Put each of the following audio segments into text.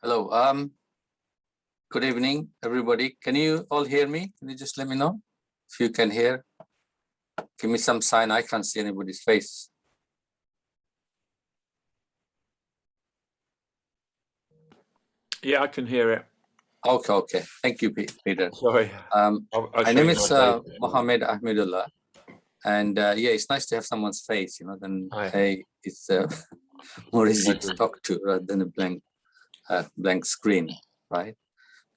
Hello. Good evening, everybody. Can you all hear me? Can you just let me know if you can hear? Give me some sign. I can't see anybody's face. Yeah, I can hear it. Okay. Thank you, Peter. Sorry. My name is Mohammed Ahmedullah, and yeah, it's nice to have someone's face. Then hey, it's more easy to talk to rather than a blank screen, right?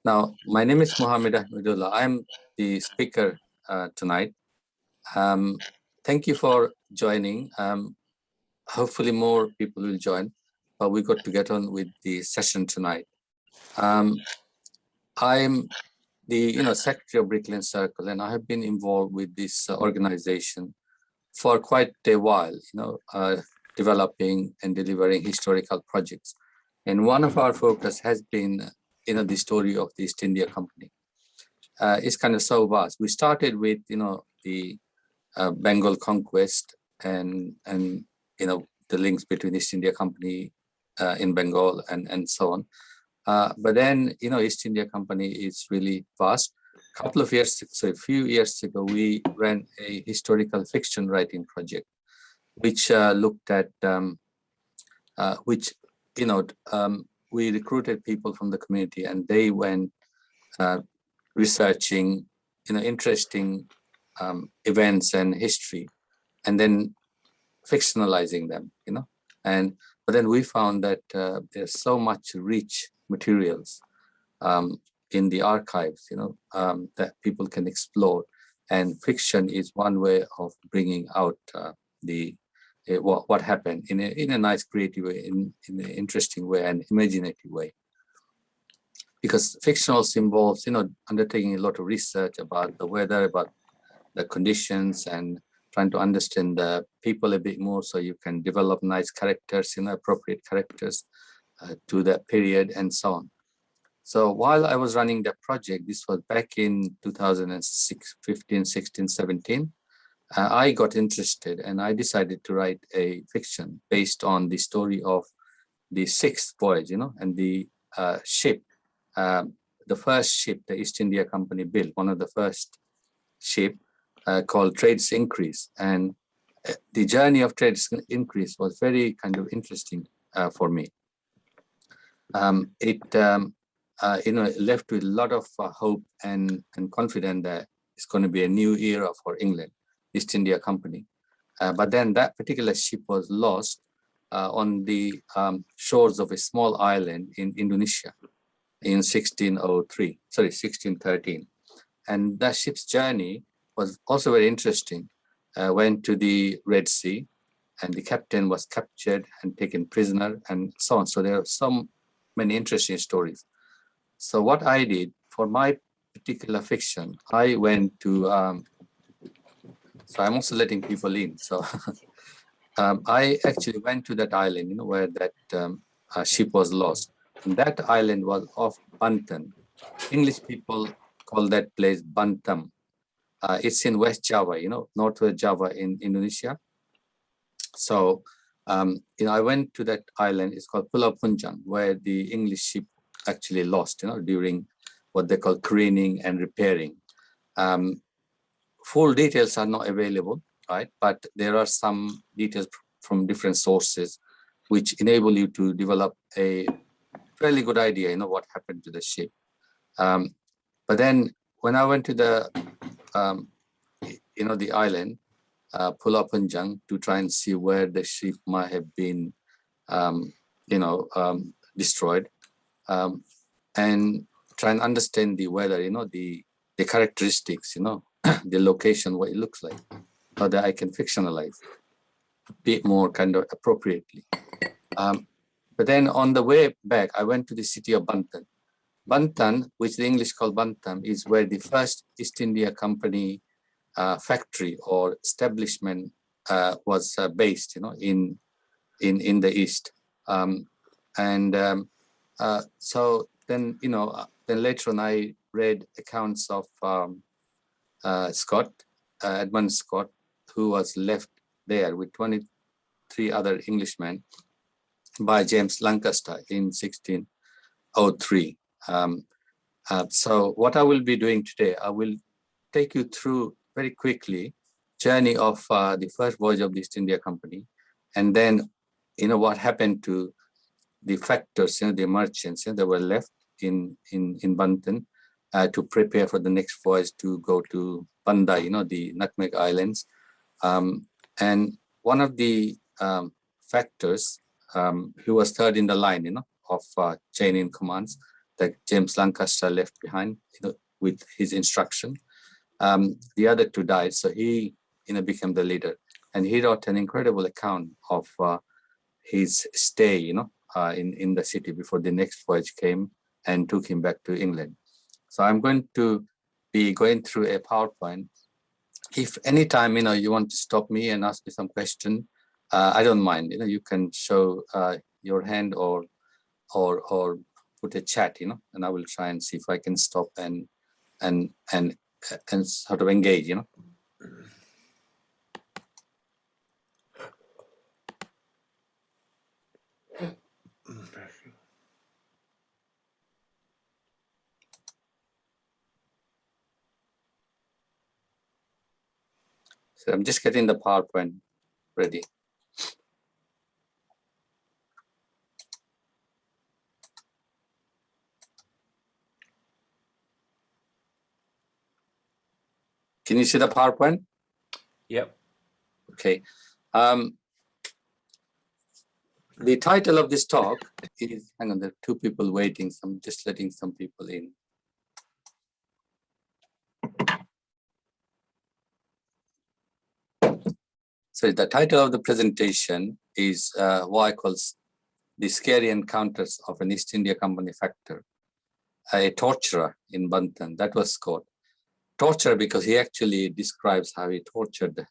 Now, my name is Mohammed Ahmedullah. I'm the speaker tonight. Thank you for joining. Hopefully more people will join, but we got to get on with the session tonight. I'm the secretary of Brick Lane Circle, and I have been involved with this organization for quite a while, developing and delivering historical projects. And one of our focus has been, the story of the East India Company. It's kind of so vast. We started with, the Bengal conquest and the links between East India Company in Bengal and so on. But then, East India Company is really vast. A few years ago, we ran a historical fiction writing project, which looked at, we recruited people from the community, and they went researching, interesting events and history, and then fictionalizing them, but then we found that there's so much rich materials in the archives, that people can explore, and fiction is one way of bringing out what happened in a nice, creative way, in an interesting way, and imaginative way. Because fiction also involves, undertaking a lot of research about the weather, about the conditions, and trying to understand the people a bit more, so you can develop nice characters, appropriate characters to that period, and so on. So while I was running that project, this was back in 2006, 15, 16, 17, I got interested, and I decided to write a fiction based on the story of the sixth voyage, and the ship, the first ship the East India Company built, one of the first ship, called Trade's Increase. And the journey of Trade's Increase was very kind of interesting for me. It left with a lot of hope and confidence that it's going to be a new era for England, East India Company. But then that particular ship was lost on the shores of a small island in Indonesia in 1613. And that ship's journey was also very interesting. Went to the Red Sea, and the captain was captured and taken prisoner, and so on. So there are so many interesting stories. So what I did for my particular fiction, I went to, so I'm also letting people in. So I actually went to that island, where that ship was lost. And that island was off Banten. English people call that place Banten. It's in West Java, Northwest Java in Indonesia. So, I went to that island. It's called Pulau Punjang, where the English ship actually lost, during what they call careening and repairing. Full details are not available, right? But there are some details from different sources, which enable you to develop a fairly good idea, what happened to the ship. But then when I went to the the island, Pulau Punjang, to try and see where the ship might have been, destroyed, and try and understand the weather, the characteristics, the location, what it looks like, so that I can fictionalize a bit more kind of appropriately. But then on the way back, I went to the city of Banten. Banten, which the English call Bantam, is where the first East India Company factory or establishment was based, in the East. So then, then later on, I read accounts of Edmund Scott, who was left there with 23 other Englishmen by James Lancaster in 16 1603. So what I will be doing today, I will take you through very quickly journey of the first voyage of the East India Company, and then what happened to the factors, the merchants that were left in Banten to prepare for the next voyage to go to Banda, the Nutmeg Islands. And one of the factors who was third in the line, of chain in commands that James Lancaster left behind, with his instruction. The other two died, so he, became the leader, and he wrote an incredible account of his stay, in the city before the next voyage came and took him back to England. So I'm going to be going through a PowerPoint. If anytime, you want to stop me and ask me some question, I don't mind. You can show your hand or put a chat, and I will try and see if I can stop and sort of engage, So I'm just getting the PowerPoint ready. Can you see the PowerPoint? Yep. Okay. The title of this talk is, hang on, there are two people waiting, so I'm just letting some people in. So the title of the presentation is what I call the scary encounters of an East India Company factor, a torturer in Banten. That was Scott. Torture because he actually describes how he tortured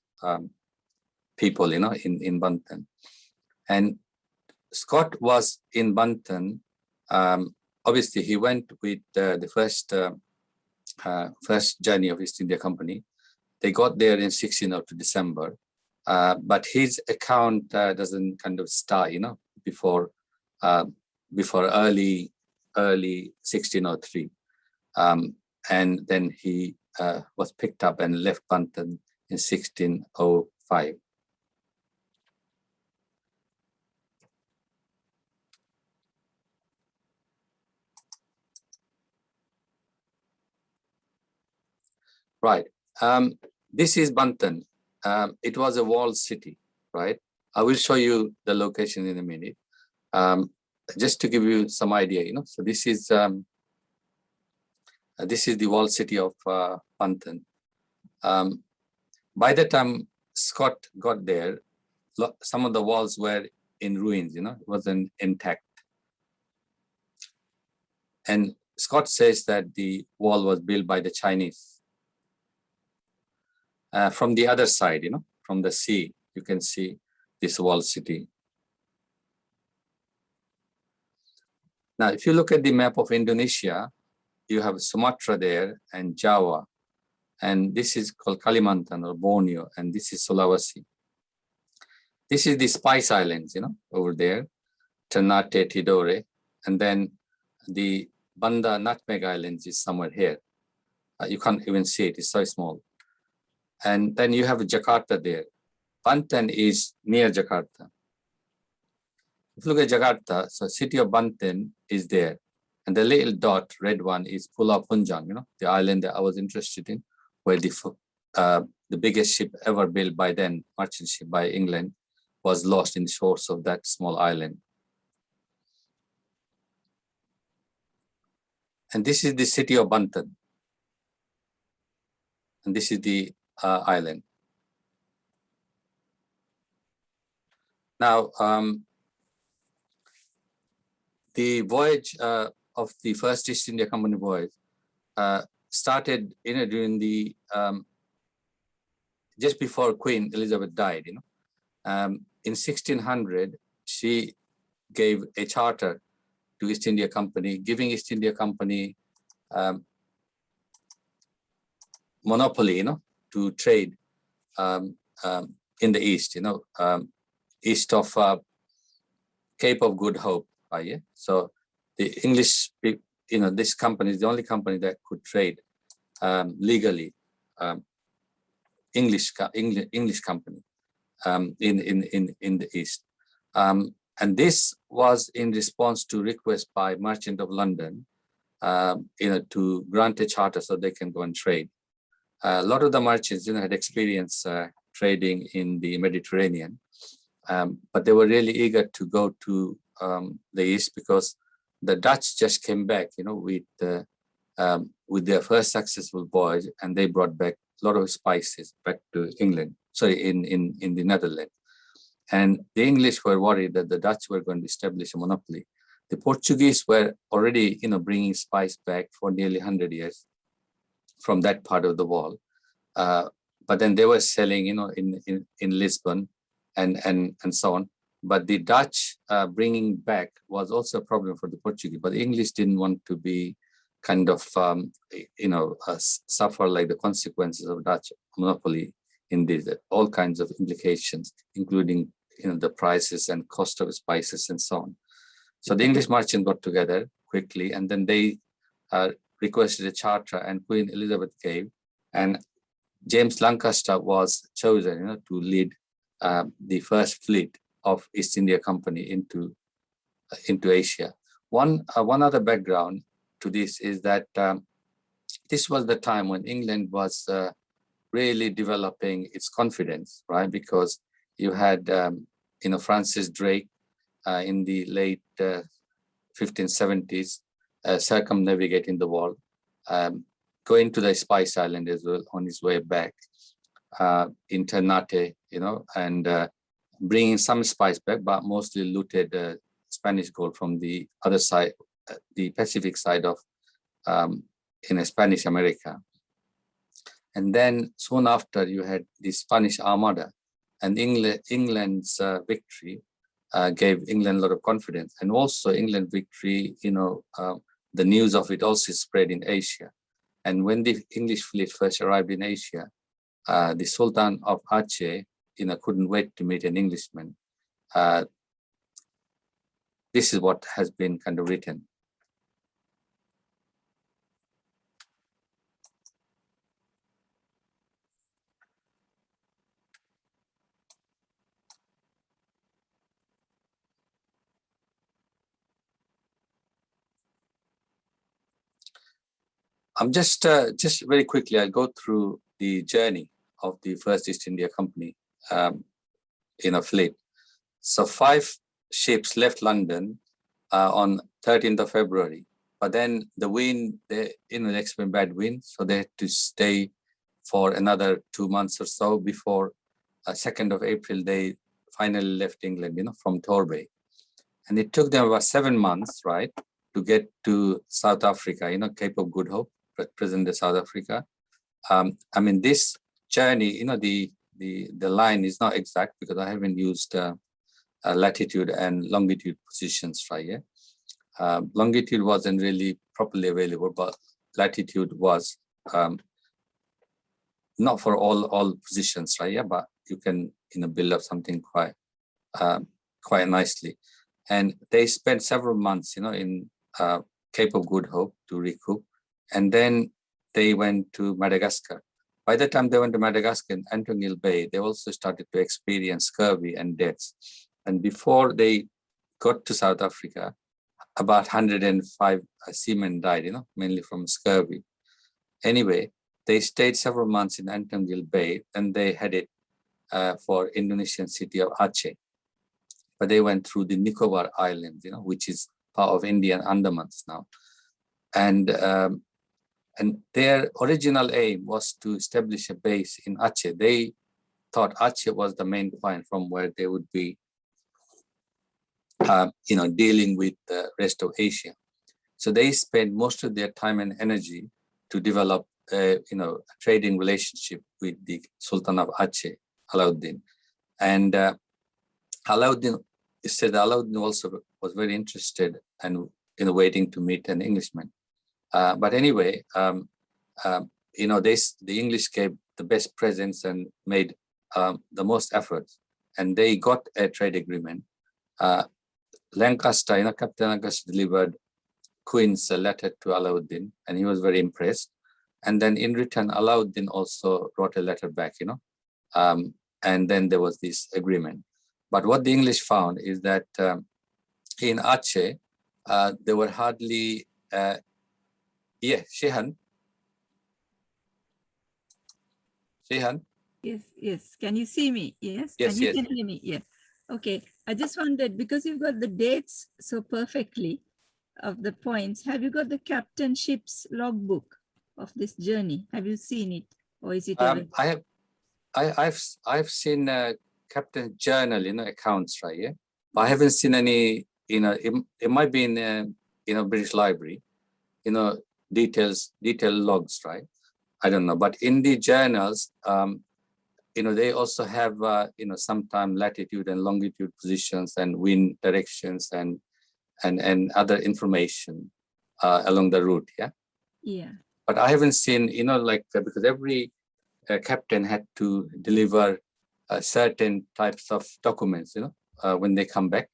people, in Banten. And Scott was in Banten. Obviously, he went with the first journey of East India Company. They got there in 1602 December, but his account doesn't kind of start, before early 1603, and then he was picked up and left Banten in 1605. Right. This is Banten. It was a walled city, right? I will show you the location in a minute. Just to give you some idea, So this is the walled city of Banten. By the time Scott got there, some of the walls were in ruins, it wasn't intact. And Scott says that the wall was built by the Chinese. From the other side, from the sea, you can see this walled city. Now, if you look at the map of Indonesia, you have Sumatra there and Java. And this is called Kalimantan or Borneo, and this is Sulawesi. This is the Spice Islands, over there, Ternate, Tidore, and then the Banda Nutmeg Islands is somewhere here. You can't even see it, it's so small. And then you have Jakarta there. Banten is near Jakarta. If you look at Jakarta, so city of Banten is there. And the little dot, red one, is Pulau Punjang, the island that I was interested in, where the biggest ship ever built by then, merchant ship by England, was lost in the shores of that small island. And this is the city of Banten. And this is the island. Now, the voyage of the first East India Company voyage started during the just before Queen Elizabeth died. In 1600, she gave a charter to East India Company, giving East India Company monopoly, to trade in the east, east of Cape of Good Hope. So the English, this company is the only company that could trade legally, English company in the East. And this was in response to request by Merchant of London, to grant a charter so they can go and trade. A lot of the merchants, had experience trading in the Mediterranean, but they were really eager to go to the East because the Dutch just came back, with their first successful voyage, and they brought back a lot of spices back to England, in the Netherlands. And the English were worried that the Dutch were going to establish a monopoly. The Portuguese were already, bringing spice back for nearly 100 years from that part of the wall. But then they were selling, in Lisbon and so on. But the Dutch bringing back was also a problem for the Portuguese. But the English didn't want to be kind of, suffer like the consequences of Dutch monopoly in these all kinds of implications, including, the prices and cost of spices and so on. So the English merchant got together quickly, and then they requested a charter, and Queen Elizabeth gave, and James Lancaster was chosen, to lead the first fleet of East India Company into Asia. One other background to this is that this was the time when England was really developing its confidence, right? Because you had, Francis Drake in the late 1570s circumnavigating the world, going to the Spice Island as well on his way back, in Ternate, and bringing some spice back, but mostly looted Spanish gold from the other side, the Pacific side of, Spanish America. And then soon after, you had the Spanish Armada, and England's victory gave England a lot of confidence. And also England victory, the news of it also spread in Asia. And when the English fleet first arrived in Asia, the Sultan of Aceh, couldn't wait to meet an Englishman. This is what has been kind of written. I'm just very quickly, I'll go through the journey of the first East India Company in a fleet. So 5 ships left London on 13th of February, but then the wind, they experienced bad wind, so they had to stay for another 2 months or so before 2nd of April, they finally left England, from Torbay. And it took them about 7 months, right, to get to South Africa, Cape of Good Hope, present-day South Africa. This journey, the line is not exact because I haven't used latitude and longitude positions, right? Yeah, longitude wasn't really properly available, but latitude was not for all positions, right? Yeah, but you can build up something quite nicely. And they spent several months, in Cape of Good Hope to recoup, and then they went to Madagascar. By the time they went to Madagascar in Antongil Bay, they also started to experience scurvy and deaths. And before they got to South Africa, about 105 seamen died, mainly from scurvy. Anyway, they stayed several months in Antongil Bay, and they headed for Indonesian city of Aceh. But they went through the Nicobar Islands, which is part of Indian Andamans now. And their original aim was to establish a base in Aceh. They thought Aceh was the main point from where they would be, dealing with the rest of Asia. So they spent most of their time and energy to develop, a trading relationship with the Sultan of Aceh, Alauddin. And Alauddin also was very interested and waiting to meet an Englishman. But anyway, the English gave the best presents and made the most efforts, and they got a trade agreement. Lancaster, Captain Lancaster delivered queen's letter to Alauddin, and he was very impressed. And then in return, Alauddin also wrote a letter back, and then there was this agreement. But what the English found is that in Aceh, there were hardly, Shehan. Yes. Can you see me? Yes. Yes, And you yes. can hear me? Yes. Okay. I just wondered, because you've got the dates so perfectly of the points, have you got the captainship's logbook of this journey? Have you seen it? Or is it I've seen Captain's journal, accounts, right? Yeah, but I haven't seen any. It might be in British Library, detailed logs, right? I don't know, but in the journals, they also have sometime latitude and longitude positions and wind directions and other information along the route. Yeah. Yeah. But I haven't seen, because every captain had to deliver certain types of documents, when they come back.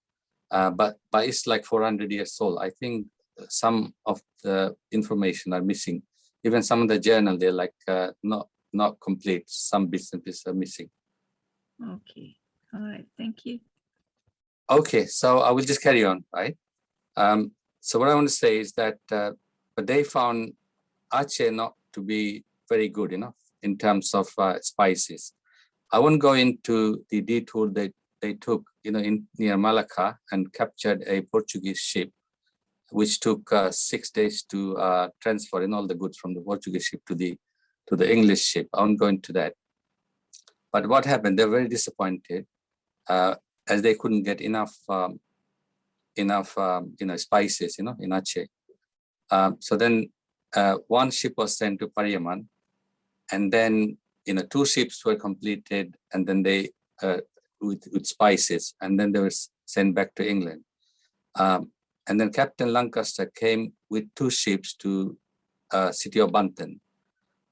But it's like 400 years old. I think some of the information are missing. Even some of the journal, they're like not complete. Some bits and pieces are missing. Okay. All right. Thank you. Okay, so I will just carry on, right? So what I want to say is that, but they found Aceh not to be very good enough in terms of spices. I won't go into the detour that they took, near Malacca, and captured a Portuguese ship, which took 6 days to transfer all the goods from the Portuguese ship to the English ship. I won't go into that. But what happened? They're very disappointed as they couldn't get enough spices, in Aceh. So then one ship was sent to Pariaman, and then 2 ships were completed, and then they with spices, and then they were sent back to England. And then Captain Lancaster came with 2 ships to city of Banten.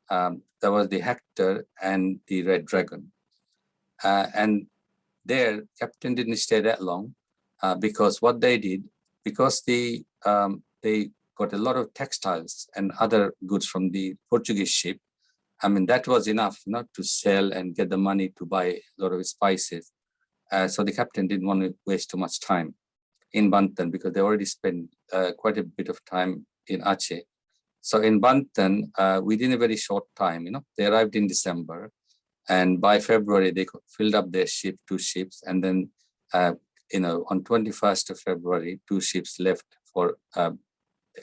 There was the Hector and the Red Dragon. And there, Captain didn't stay that long because what they did, because they got a lot of textiles and other goods from the Portuguese ship. I mean, that was enough not to sell and get the money to buy a lot of spices. So the captain didn't want to waste too much time in Banten because they already spent quite a bit of time in Aceh. So in Banten, within a very short time, they arrived in December, and by February they filled up their ship, 2 ships, and then on 21st of February, 2 ships left for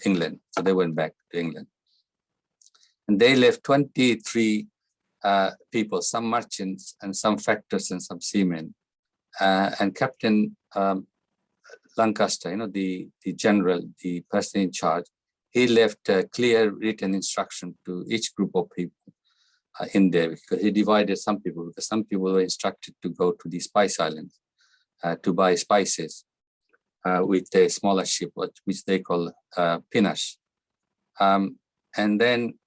England. So they went back to England, and they left 23 people, some merchants and some factors and some seamen, and Captain Lancaster, the general, the person in charge, he left a clear written instruction to each group of people in there, because he divided some people, because some people were instructed to go to the Spice Islands to buy spices with a smaller ship, which they call Pinash. And then,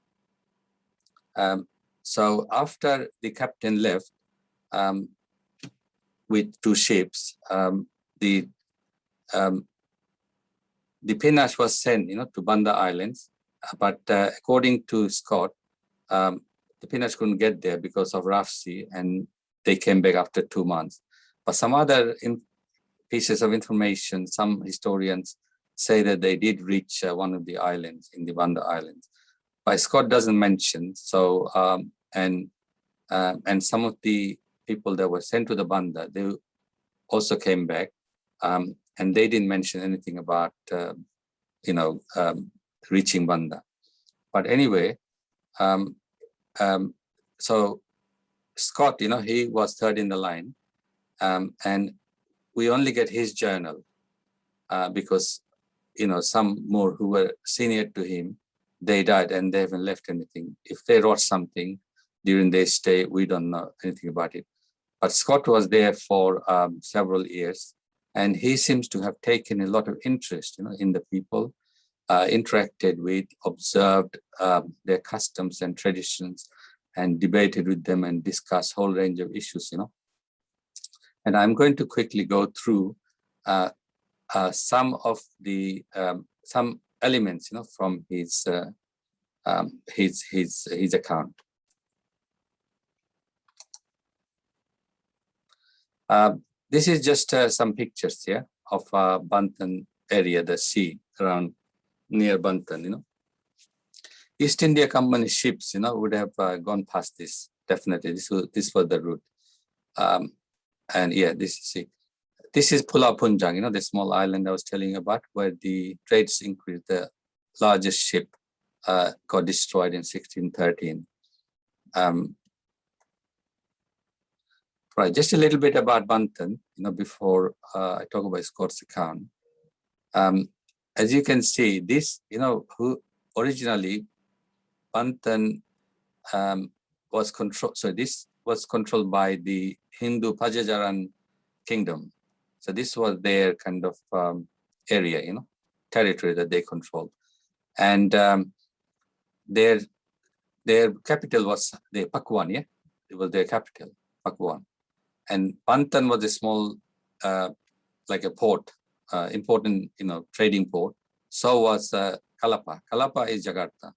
so after the captain left with 2 ships, the Pinash was sent, to Banda Islands, but according to Scott, the Pinash couldn't get there because of rough sea, and they came back after 2 months. But some other pieces of information, some historians say that they did reach one of the islands in the Banda Islands, but Scott doesn't mention. So and some of the people that were sent to the Banda, they also came back, and they didn't mention anything about reaching Banda. But anyway, so Scott, he was third in the line, and we only get his journal because some more who were senior to him, they died and they haven't left anything. If they wrote something during their stay, we don't know anything about it. But Scott was there for several years, and he seems to have taken a lot of interest, in the people, interacted with, observed their customs and traditions, and debated with them and discussed a whole range of issues, And I'm going to quickly go through some of the some elements, from his account. This is just some pictures here of Banten area, the sea around near Banten. East India Company ships, would have gone past this. Definitely, this was the route. And yeah, this is Pulau Punjang, the small island I was telling you about, where the trades increased. The largest ship got destroyed in 1613. Right, just a little bit about Banten, before I talk about Scott's account. As you can see, this, who originally Banten was controlled. So this was controlled by the Hindu Pajajaran kingdom. So this was their kind of area, territory that they controlled, and their capital was the Pakuan. Yeah, it was their capital, Pakuan. And Banten was a small, like a port, important, trading port. So was Kalapa. Kalapa is Jakarta.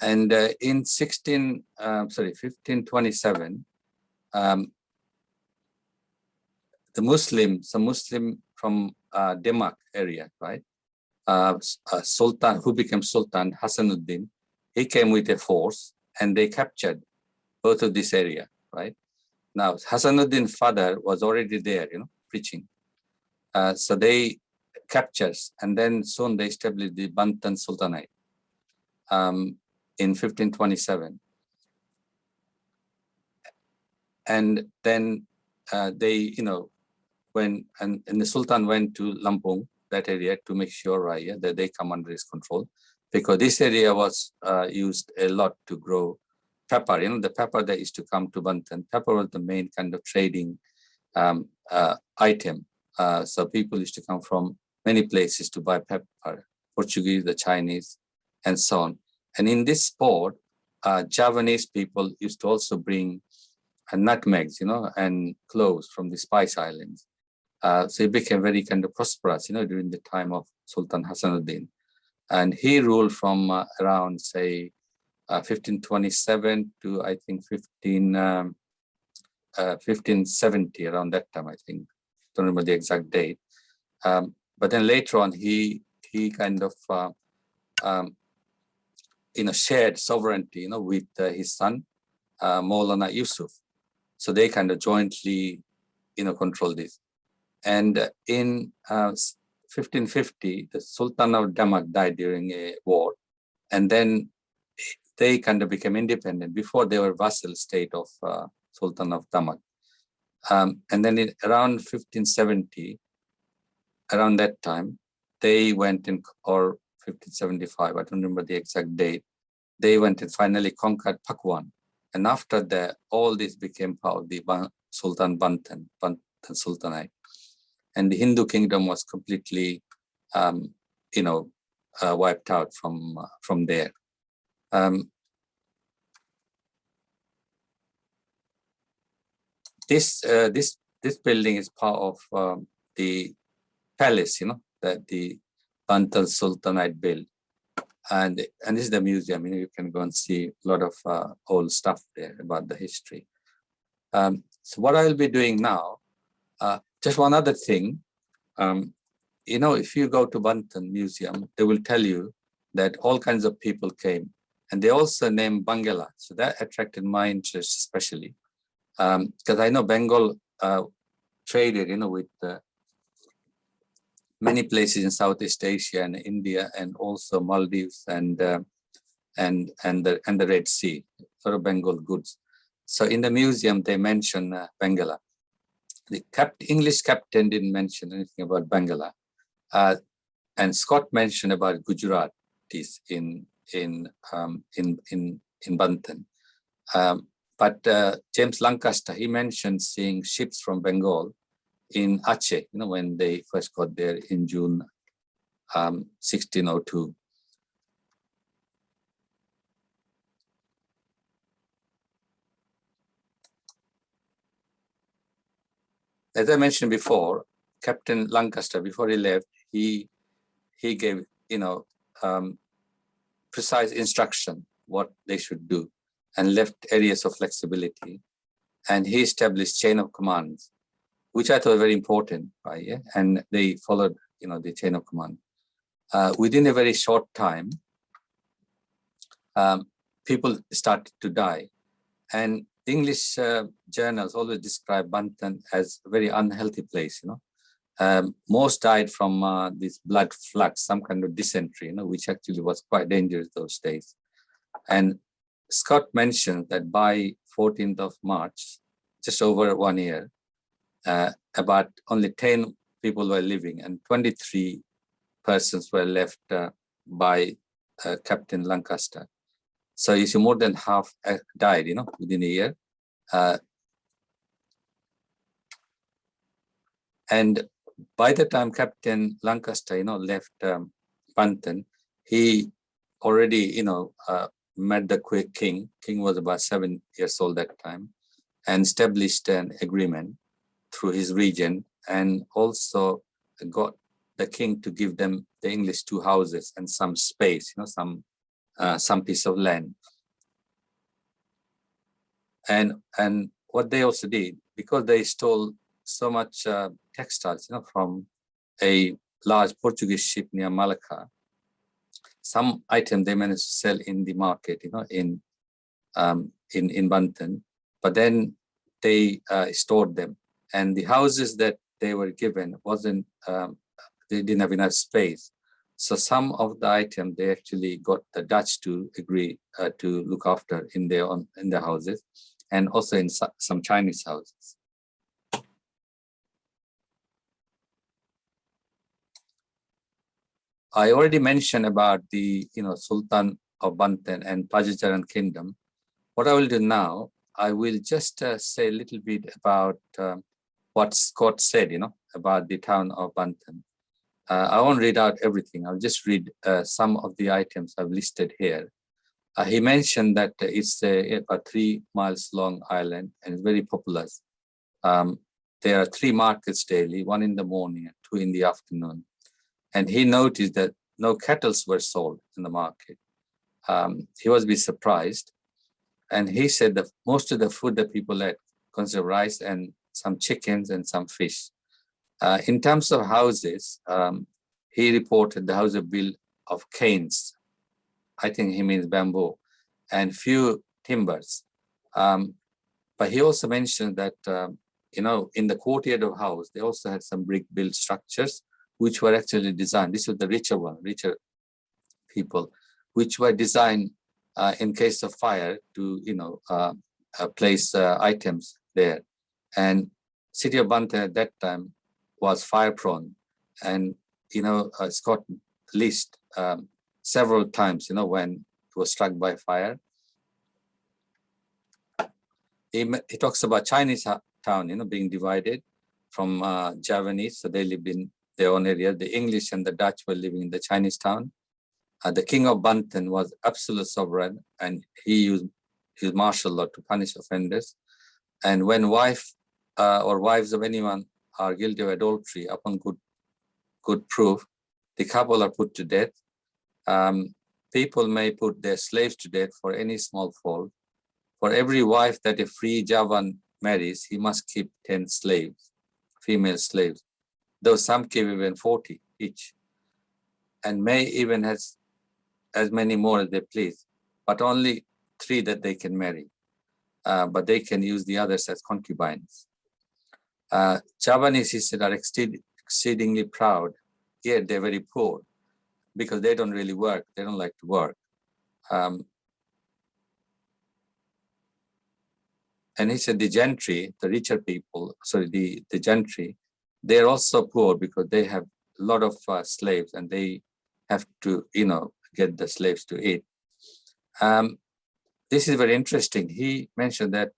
And in 1527, some Muslim from Demak area, right? Sultan, who became Sultan, Hasanuddin, he came with a force and they captured both of this area, right? Now, Hasanuddin's father was already there, preaching. So they captured, and then soon they established the Banten Sultanate in 1527. And then they, when and the Sultan went to Lampung, that area, to make sure that they come under his control, because this area was used a lot to grow pepper. The pepper that used to come to Banten. Pepper was the main kind of trading item. So people used to come from many places to buy pepper, Portuguese, the Chinese, and so on. And in this port, Javanese people used to also bring nutmegs, and cloves from the Spice Islands. So it became very kind of prosperous, during the time of Sultan Hasanuddin. And he ruled from around, say, 1527 to, I think, 1570, around that time, I think. Don't remember the exact date. But then later on, he kind of, shared sovereignty, with his son, Maulana Yusuf. So they kind of jointly, control this. And in 1550, the Sultan of Demak died during a war. And then they kind of became independent. Before, they were vassal state of Sultan of Demak. And then around 1570, around that time, they went in, or 1575, I don't remember the exact date, they went and finally conquered Pakuan. And after that, all this became part of the Sultan Banten Sultanate. And the Hindu kingdom was completely, wiped out from there. This building is part of the palace, that the Banten Sultanate built, and this is the museum. You can go and see a lot of old stuff there about the history. So what I'll be doing now, just one other thing. If you go to Banten Museum, they will tell you that all kinds of people came, and they also named Bangla. So that attracted my interest especially, because I know Bengal traded, with many places in Southeast Asia and India, and also Maldives and the Red Sea, sort of Bengal goods. So in the museum, they mention Bangla. The English captain didn't mention anything about Bangla, and Scott mentioned about Gujaratis in Banten. But James Lancaster, he mentioned seeing ships from Bengal in Aceh, when they first got there in June 1602. As I mentioned before, Captain Lancaster, before he left, he he gave, precise instruction what they should do, and left areas of flexibility. And he established chain of commands, which I thought very important, right? Yeah? And they followed, the chain of command. Within a very short time, people started to die. And English journals always describe Banten as a very unhealthy place, most died from this blood flux, some kind of dysentery, which actually was quite dangerous those days. And Scott mentioned that by 14th of March, just over 1 year, about only 10 people were living and 23 persons were left by Captain Lancaster. So you see more than half died, within a year. And by the time Captain Lancaster, left Banten, he already, met the king. King was about 7 years old that time, and established an agreement through his regent, and also got the king to give them, the English, 2 houses and some space, some piece of land. And what they also did, because they stole so much textiles, from a large Portuguese ship near Malacca, some item they managed to sell in the market, in Banten, but then they stored them. And the houses that they were given wasn't, they didn't have enough space. So some of the items they actually got the Dutch to agree to look after in their houses, and also in some Chinese houses. I already mentioned about the Sultan of Banten and Pajajaran kingdom. What I will do now, I will just say a little bit about what Scott said, about the town of Banten. I won't read out everything. I'll just read some of the items I've listed here. He mentioned that it's a 3 miles long island and it's very populous. There are 3 markets daily, 1 in the morning and 2 in the afternoon. And he noticed that no cattle were sold in the market. He was a bit surprised. And he said that most of the food that people ate consisted of rice and some chickens and some fish. In terms of houses, he reported the houses built of canes. I think he means bamboo, and few timbers. But he also mentioned that, in the courtyard of house, they also had some brick-built structures, which were actually designed. This was the richer people, which were designed in case of fire to, place items there. And city of Banten at that time was fire-prone, and Scott list several times, when it was struck by fire. He talks about Chinese town, being divided from Javanese, so they lived in their own area. The English and the Dutch were living in the Chinese town. The king of Banten was absolute sovereign, and he used his martial law to punish offenders. And when wife or wives of anyone are guilty of adultery, upon good proof, the couple are put to death. People may put their slaves to death for any small fault. For every wife that a free Javan marries, he must keep 10 slaves, female slaves, though some keep even 40 each, and may even have as many more as they please, but only 3 that they can marry. But they can use the others as concubines. Javanese, he said, are exceedingly proud, yet they're very poor because they don't really work. They don't like to work. And he said the gentry, the richer people, the gentry, they're also poor because they have a lot of slaves and they have to, get the slaves to eat. This is very interesting. He mentioned that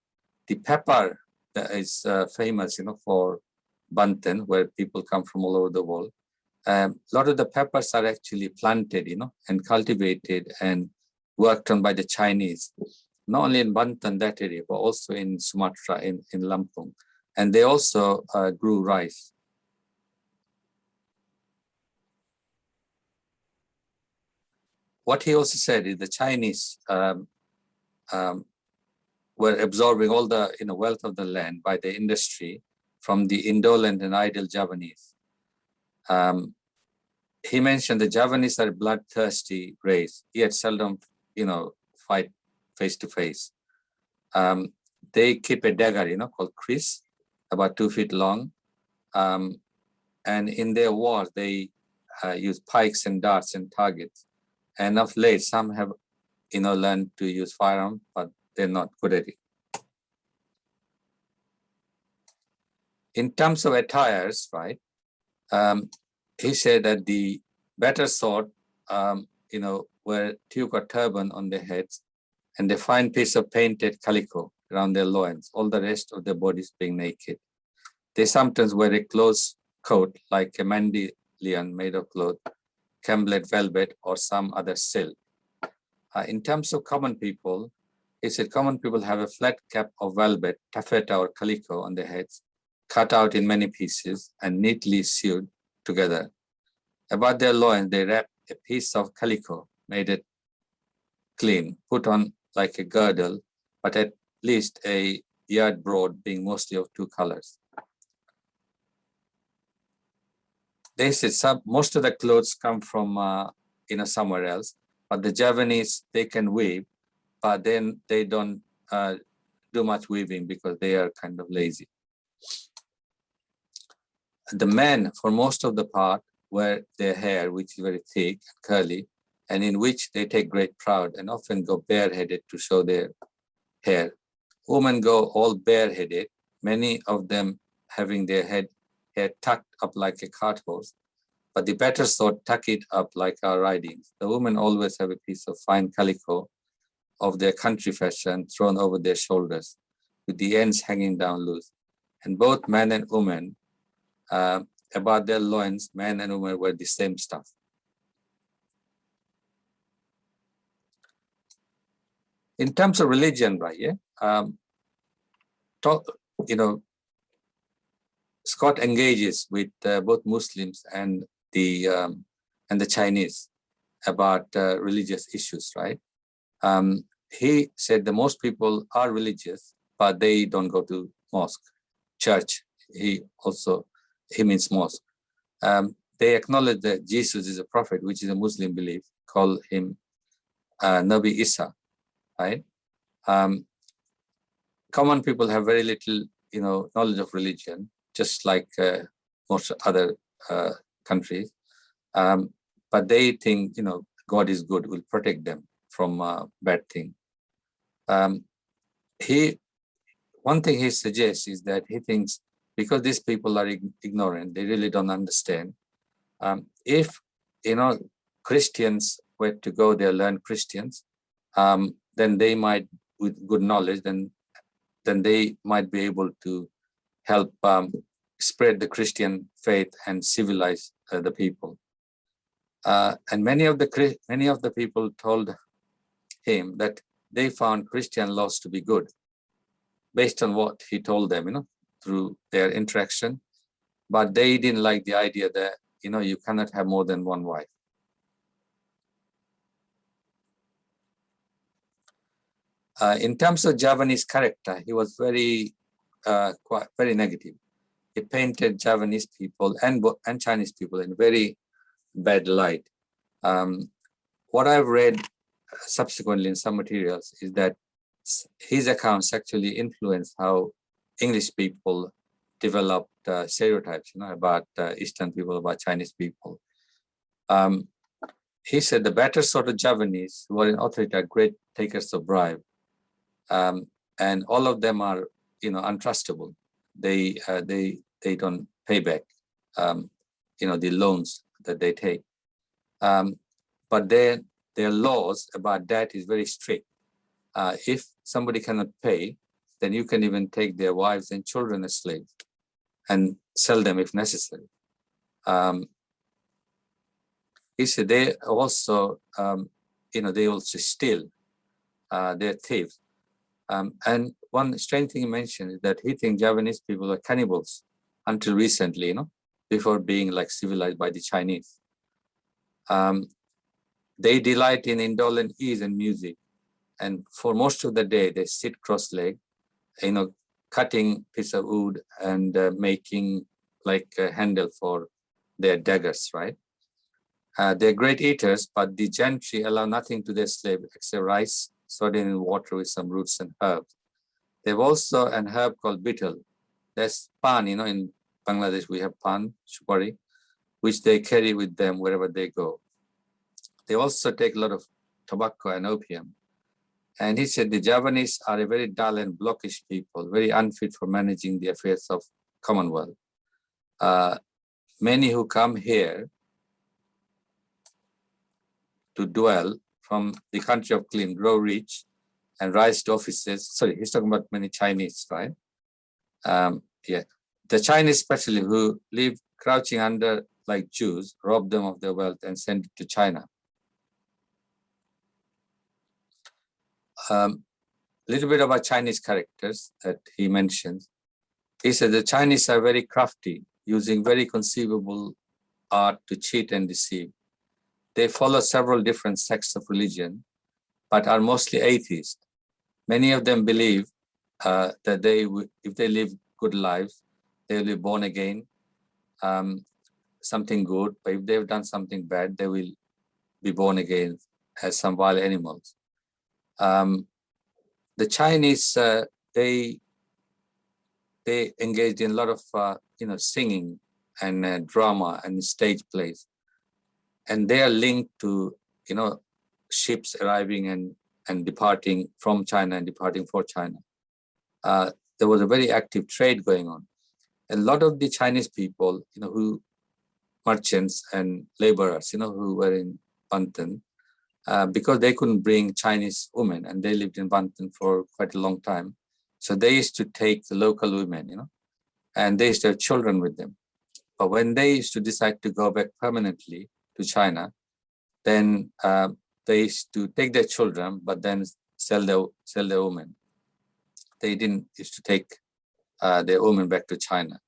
the pepper that is famous, for Banten, where people come from all over the world. A lot of the peppers are actually planted, and cultivated and worked on by the Chinese, not only in Banten, that area, but also in Sumatra, in Lampung. And they also grew rice. what he also said is the Chinese were absorbing all the wealth of the land by the industry from the indolent and idle Javanese. He mentioned the Javanese are a bloodthirsty race, yet seldom, fight face to face. They keep a dagger, called kris, about 2 feet long. And in their wars, they use pikes and darts and targets. And of late, some have, learned to use firearms, but they're not good at it. In terms of attires, right, he said that the better sort, wear tuque or turban on their heads and a fine piece of painted calico around their loins, all the rest of their bodies being naked. They sometimes wear a close coat like a mandilion made of cloth, camlet velvet, or some other silk. In terms of common people, he said common people have a flat cap of velvet, taffeta, or calico on their heads, cut out in many pieces and neatly sewed together. About their loins, they wrap a piece of calico, made it clean, put on like a girdle, but at least a yard broad, being mostly of 2 colors. They said most of the clothes come from somewhere else, but the Javanese, they can weave, but then they don't do much weaving because they are kind of lazy. The men, for most of the part, wear their hair, which is very thick and curly, and in which they take great pride and often go bareheaded to show their hair. Women go all bareheaded, many of them having their hair tucked up like a cart horse, but the better sort tuck it up like our ridings. The women always have a piece of fine calico of their country fashion thrown over their shoulders, with the ends hanging down loose. And both men and women, about their loins, men and women wear the same stuff. In terms of religion, right? Yeah, Scott engages with both Muslims and the Chinese about religious issues, right? He said that most people are religious, but they don't go to mosque, church. He means mosque. They acknowledge that Jesus is a prophet, which is a Muslim belief, call him Nabi Isa, right? Common people have very little, knowledge of religion, just like most other countries. But they think, God is good, will protect them from bad thing. One thing he suggests is that he thinks because these people are ignorant, they really don't understand. If, Christians were to go there, learn Christians, then they might, with good knowledge, then they might be able to help spread the Christian faith and civilize the people. And many of the people told him that they found Christian laws to be good, based on what he told them, through their interaction. But they didn't like the idea that, you cannot have more than one wife. In terms of Javanese character, he was very negative. He painted Javanese people and Chinese people in very bad light. What I've read subsequently in some materials is that his accounts actually influenced how English people developed stereotypes, about Eastern people, about Chinese people. He said the better sort of Javanese who are in authority are great takers of bribe. And all of them are, untrustable. They don't pay back, the loans that they take. But their laws about that is very strict. If somebody cannot pay, then you can even take their wives and children as slaves and sell them if necessary. He said they also, they also steal. They're thieves. And one strange thing he mentioned is that he thinks Javanese people are cannibals until recently, before being like civilized by the Chinese. They delight in indolent ease and music. And for most of the day, they sit cross-legged, cutting piece of wood and making like a handle for their daggers, right? They're great eaters, but the gentry allow nothing to their slave except rice, soaked in water with some roots and herbs. They've also an herb called betel. There's pan, in Bangladesh we have pan, supari, which they carry with them wherever they go. They also take a lot of tobacco and opium. And he said the Javanese are a very dull and blockish people, very unfit for managing the affairs of Commonwealth. Many who come here to dwell from the country of clean, grow rich, and rise to offices. Sorry, he's talking about many Chinese, right? Yeah, the Chinese especially who live crouching under like Jews, rob them of their wealth and send it to China. Little bit about Chinese characters that he mentions. He said the Chinese are very crafty, using very conceivable art to cheat and deceive. They follow several different sects of religion, but are mostly atheists. Many of them believe that if they live good lives, they will be born again, something good, but if they've done something bad, they will be born again as some wild animals. The Chinese, they engaged in a lot of singing and drama and stage plays, and they are linked to ships arriving and departing from China and departing for China. There was a very active trade going on. A lot of the Chinese people, who merchants and laborers, who were in Banten, because they couldn't bring Chinese women, and they lived in Banten for quite a long time. So they used to take the local women, and they used to have children with them. But when they used to decide to go back permanently to China, then they used to take their children, but then sell their women. They didn't used to take their women back to China.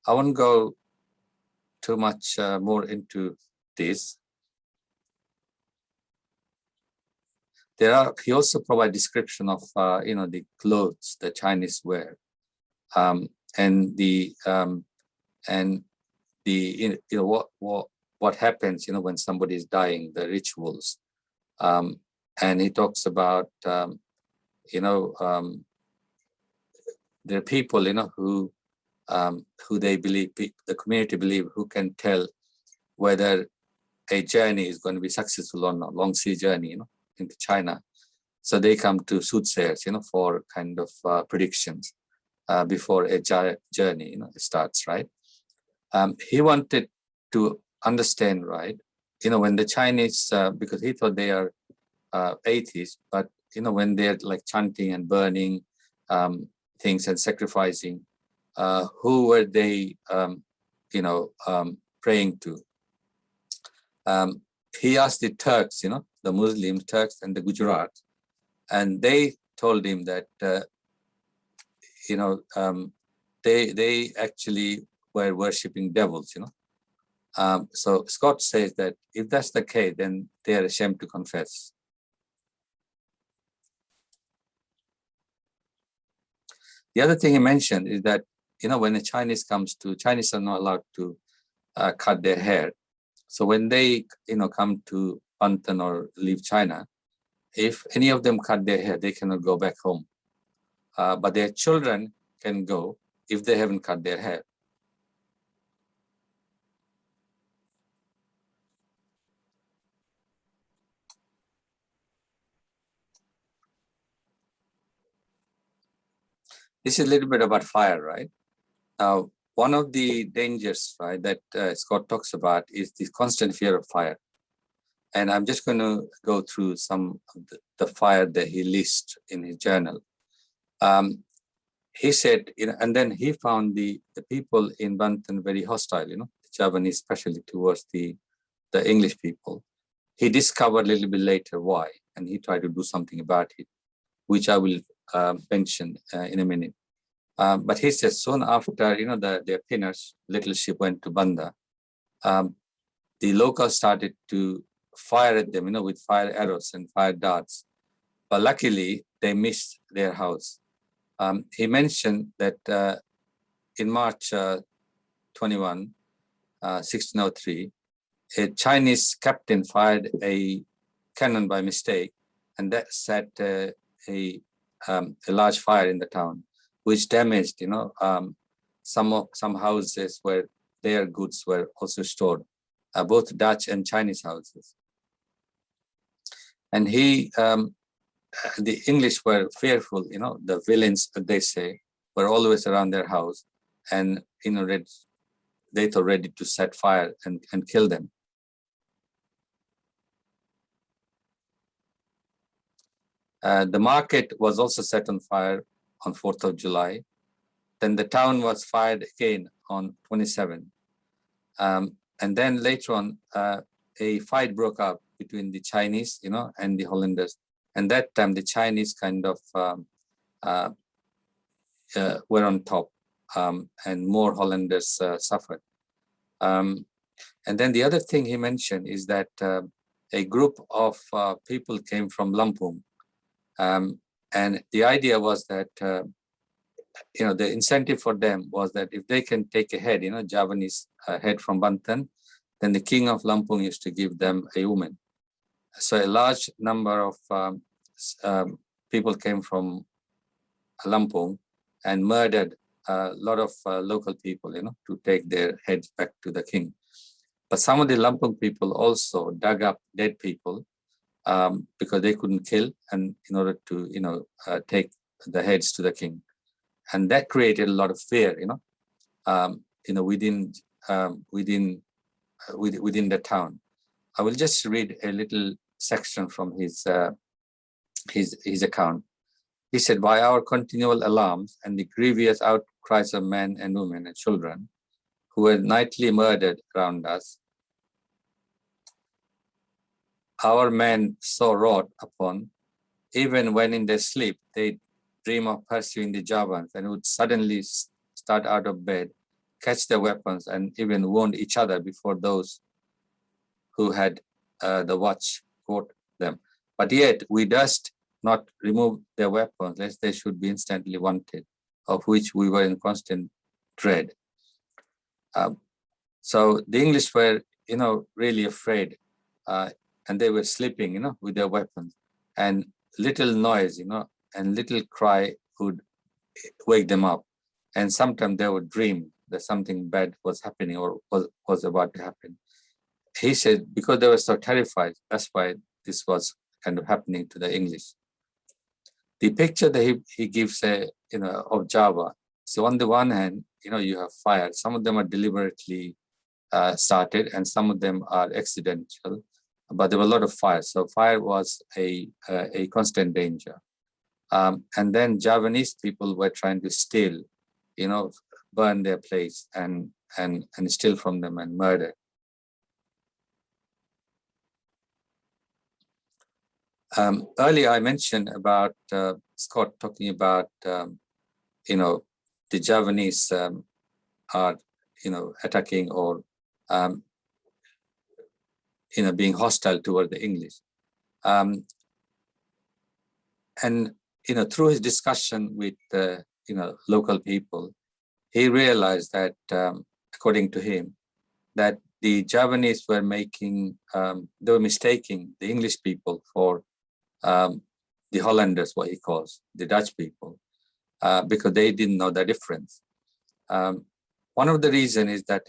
I won't go too much more into this. He also provides description of the clothes the Chinese wear, and what happens when somebody is dying, the rituals, and he talks about there are people who they believe, the community believe, who can tell whether a journey is going to be successful or not, long sea journey, into China. So they come to soothsayers, for kind of predictions before a journey, starts, right? He wanted to understand, right, when the Chinese, because he thought they are atheists, but, when they're like chanting and burning things and sacrificing, who were they, praying to? He asked the Turks, the Muslim Turks and the Gujarat, and they told him that, they actually were worshipping devils, So Scott says that if that's the case, then they are ashamed to confess. The other thing he mentioned is that, when a Chinese comes to, Chinese are not allowed to cut their hair. So when they, come to Banten or leave China, if any of them cut their hair, they cannot go back home. But their children can go if they haven't cut their hair. This is a little bit about fire, right? Now, one of the dangers, right, that Scott talks about is this constant fear of fire. And I'm just going to go through some of the fire that he lists in his journal. He said, and then he found the people in Banten very hostile, the Javanese, especially towards the English people. He discovered a little bit later why, and he tried to do something about it, which I will mention in a minute. But he says soon after, their pinners, little ship went to Banda, the locals started to fire at them, with fire arrows and fire darts. But luckily, they missed their house. He mentioned that in March 21, 1603, a Chinese captain fired a cannon by mistake, and that set a large fire in the town, which damaged, some houses where their goods were also stored, both Dutch and Chinese houses. And the English were fearful, the villains, they say, were always around their house, and they thought ready to set fire and kill them. The market was also set on fire on 4th of July. Then the town was fired again on 27th. And then later on, a fight broke out between the Chinese, and the Hollanders. And that time the Chinese kind of were on top, and more Hollanders suffered. And then the other thing he mentioned is that a group of people came from Lampung. And the idea was that, the incentive for them was that if they can take a head, Javanese head from Banten, then the king of Lampung used to give them a woman. So a large number of people came from Lampung and murdered a lot of local people, to take their heads back to the king. But some of the Lampung people also dug up dead people because they couldn't kill, and in order to, take the heads to the king. And that created a lot of fear, within the town. I will just read a little section from his account. He said, by our continual alarms and the grievous outcries of men and women and children who were nightly murdered around us, our men so wrought upon, even when in their sleep they dream of pursuing the Javans and would suddenly start out of bed, catch their weapons, and even wound each other before those who had the watch caught them. But yet we durst not remove their weapons, lest they should be instantly wanted, of which we were in constant dread. So the English were, really afraid, and they were sleeping, with their weapons, and little noise, and little cry would wake them up. And sometimes they would dream that something bad was happening or was about to happen. He said, because they were so terrified, that's why this was kind of happening to the English. The picture that he gives, of Java. So on the one hand, you have fire. Some of them are deliberately started, and some of them are accidental. But there were a lot of fire. So fire was a constant danger. And then Javanese people were trying to steal, burn their place and steal from them and murder. Earlier I mentioned about Scott talking about, the Javanese are, attacking or, being hostile toward the English. And, through his discussion with, local people, he realized that, according to him, that the Javanese were they were mistaking the English people for the Hollanders, what he calls the Dutch people, because they didn't know the difference. One of the reasons is that,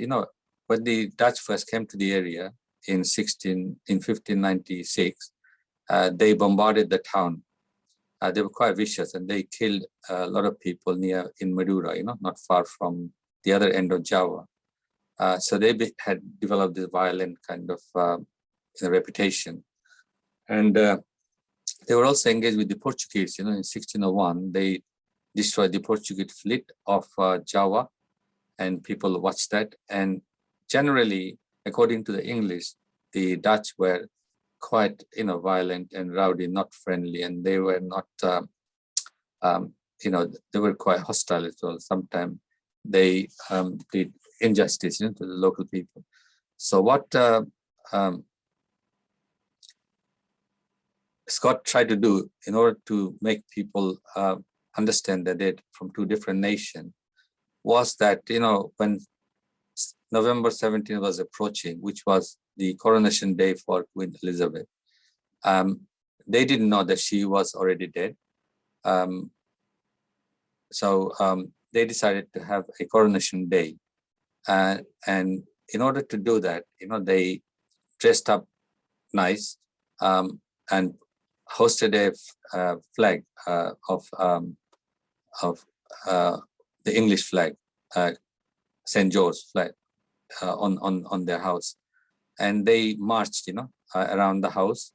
when the Dutch first came to the area in 1596, they bombarded the town. They were quite vicious, and they killed a lot of people in Madura, not far from the other end of Java. So they had developed this violent kind of reputation. And they were also engaged with the Portuguese. In 1601, they destroyed the Portuguese fleet of Java, and people watched that. And generally, according to the English, the Dutch were quite, violent and rowdy, not friendly, and they were not, they were quite hostile as well. Sometimes they did injustice to the local people. So what Scott tried to do in order to make people understand that they're from two different nations was that, when November 17th was approaching, which was the coronation day for Queen Elizabeth, they didn't know that she was already dead. So they decided to have a coronation day. And in order to do that, they dressed up nice and hosted a flag of the English flag, St. George's flag, on their house, and they marched, around the house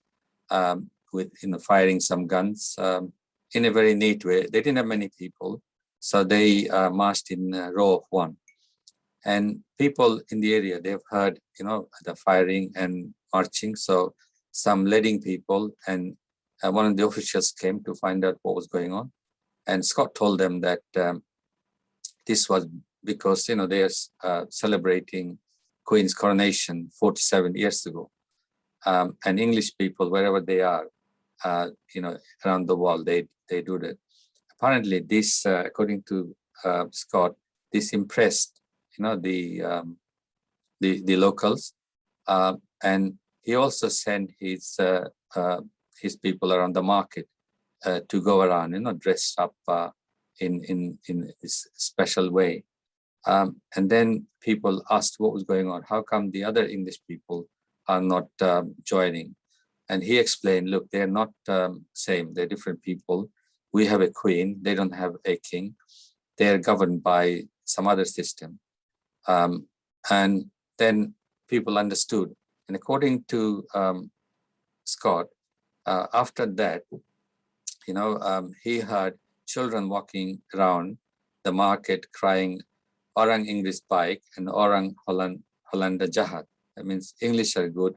with firing some guns in a very neat way. They didn't have many people, so they marched in a row of one. And people in the area, they've heard, the firing and marching. So some leading people and one of the officials came to find out what was going on. And Scott told them that this was because, they are celebrating Queen's coronation 47 years ago. And English people, wherever they are, around the world, they do that. Apparently, this, according to Scott, this impressed, the locals, and he also sent his people around the market to go around, dressed up in this special way. And then people asked what was going on. How come the other English people are not joining? And he explained, look, they're not same. They're different people. We have a queen. They don't have a king. They're governed by some other system. And then people understood. And according to Scott, after that, he heard children walking around the market crying, Orang English baik and Orang Hollander jahat. That means English are good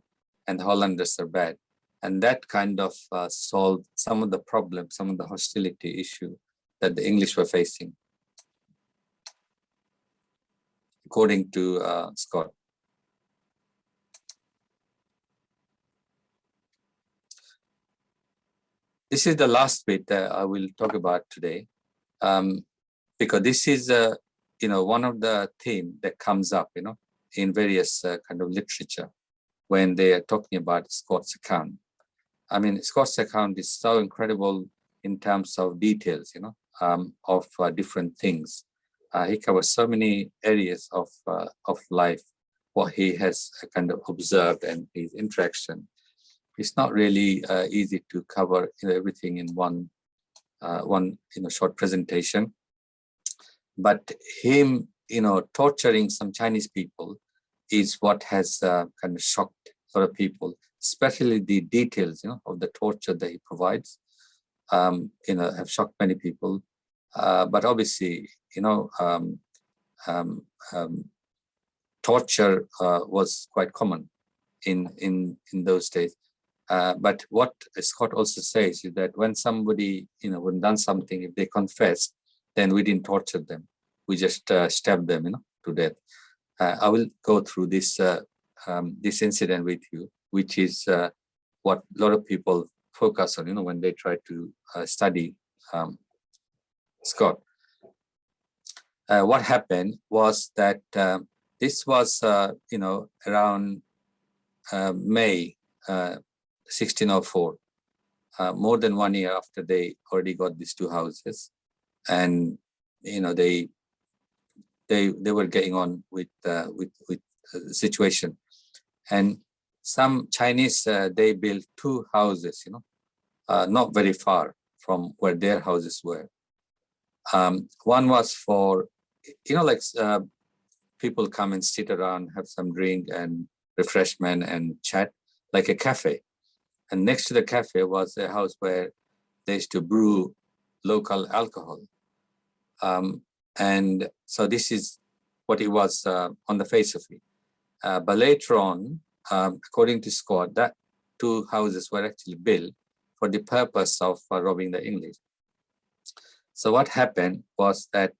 and Hollanders are bad. And that kind of solved some of the problems, some of the hostility issue that the English were facing, according to Scott. This is the last bit that I will talk about today, because this is one of the themes that comes up, in various kind of literature when they are talking about Scott's account. I mean, Scott's account is so incredible in terms of details, of different things. He covers so many areas of life, what he has kind of observed and his interaction. It's not really easy to cover everything in one short presentation. But him, torturing some Chinese people is what has kind of shocked a lot of people, especially the details, of the torture that he provides, have shocked many people. But obviously, torture was quite common in those days. But what Scott also says is that when somebody, when done something, if they confess, then we didn't torture them. We just stabbed them, to death. I will go through this this incident with you, which is what a lot of people focus on, when they try to study Scott. What happened was that this was, around May 1604, more than 1 year after they already got these two houses, and they were getting on with the situation. And some Chinese they built two houses, not very far from where their houses were. One was for, people come and sit around, have some drink and refreshment and chat, like a cafe. And next to the cafe was a house where they used to brew local alcohol. And so this is what it was on the face of it. But later on, according to Scott, that two houses were actually built for the purpose of robbing the English. So what happened was that,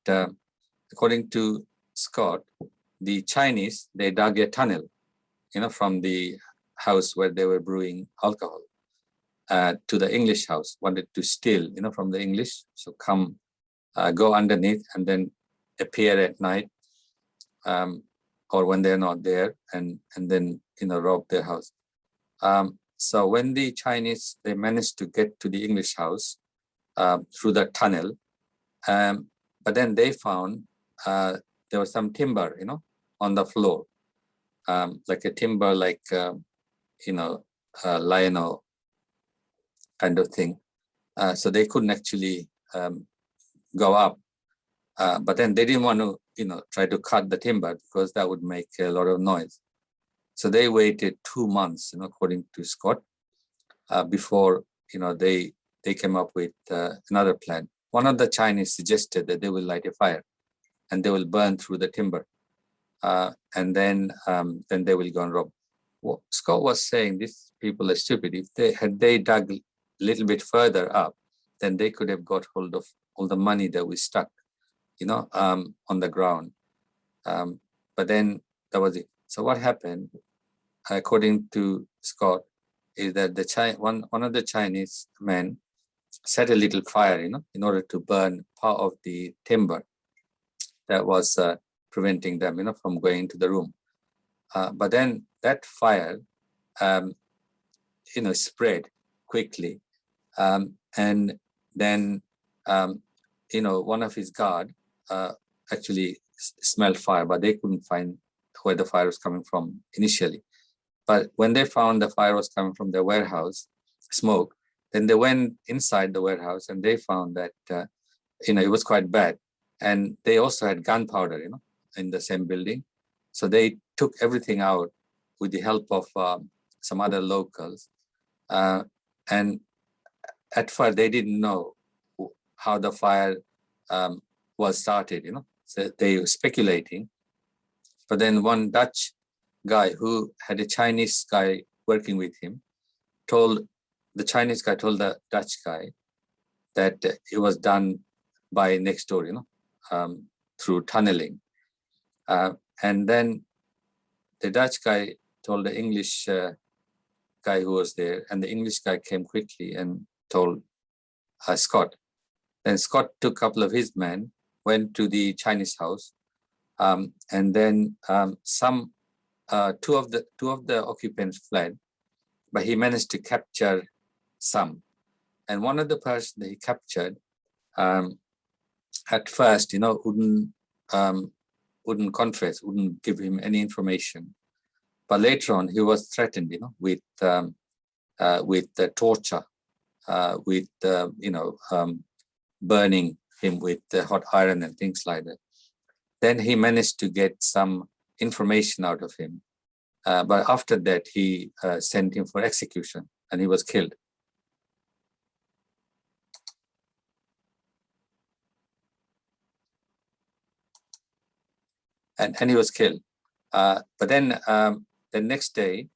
according to Scott, the Chinese, they dug a tunnel, from the house where they were brewing alcohol to the English house, wanted to steal, from the English. So come, go underneath and then appear at night or when they're not there and then, rob their house. So when the Chinese, they managed to get to the English house through the tunnel, but then they found there was some timber, on the floor, like a timber, like, lino kind of thing. So they couldn't actually go up. But then they didn't want to, try to cut the timber because that would make a lot of noise. So they waited 2 months, according to Scott, before, they came up with another plan. One of the Chinese suggested that they will light a fire and they will burn through the timber. And then they will go and rob. Well, Scott was saying these people are stupid. If they dug a little bit further up, then they could have got hold of all the money that we stuck, on the ground. But then that was it. So what happened, according to Scott, is that one of the Chinese men set a little fire, in order to burn part of the timber that was preventing them, from going into the room. But then that fire, spread quickly. And then, one of his guard actually smelled fire, but they couldn't find where the fire was coming from initially. But when they found the fire was coming from the warehouse, smoke, then they went inside the warehouse and they found that, it was quite bad. And they also had gunpowder, in the same building. So they took everything out with the help of some other locals. And at first they didn't know how the fire was started, So they were speculating. But then one Dutch guy who had a Chinese guy working with him told the Dutch guy that it was done by next door, through tunneling. And then the Dutch guy told the English guy who was there, and the English guy came quickly and told Scott. Then Scott took a couple of his men, went to the Chinese house, and then two of the occupants fled, but he managed to capture some. And one of the person that he captured, at first, wouldn't confess, wouldn't give him any information. But later on, he was threatened, with the torture, with burning him with the hot iron and things like that. Then he managed to get some information out of him. But after that, he sent him for execution and he was killed. And he was killed. But then the next day,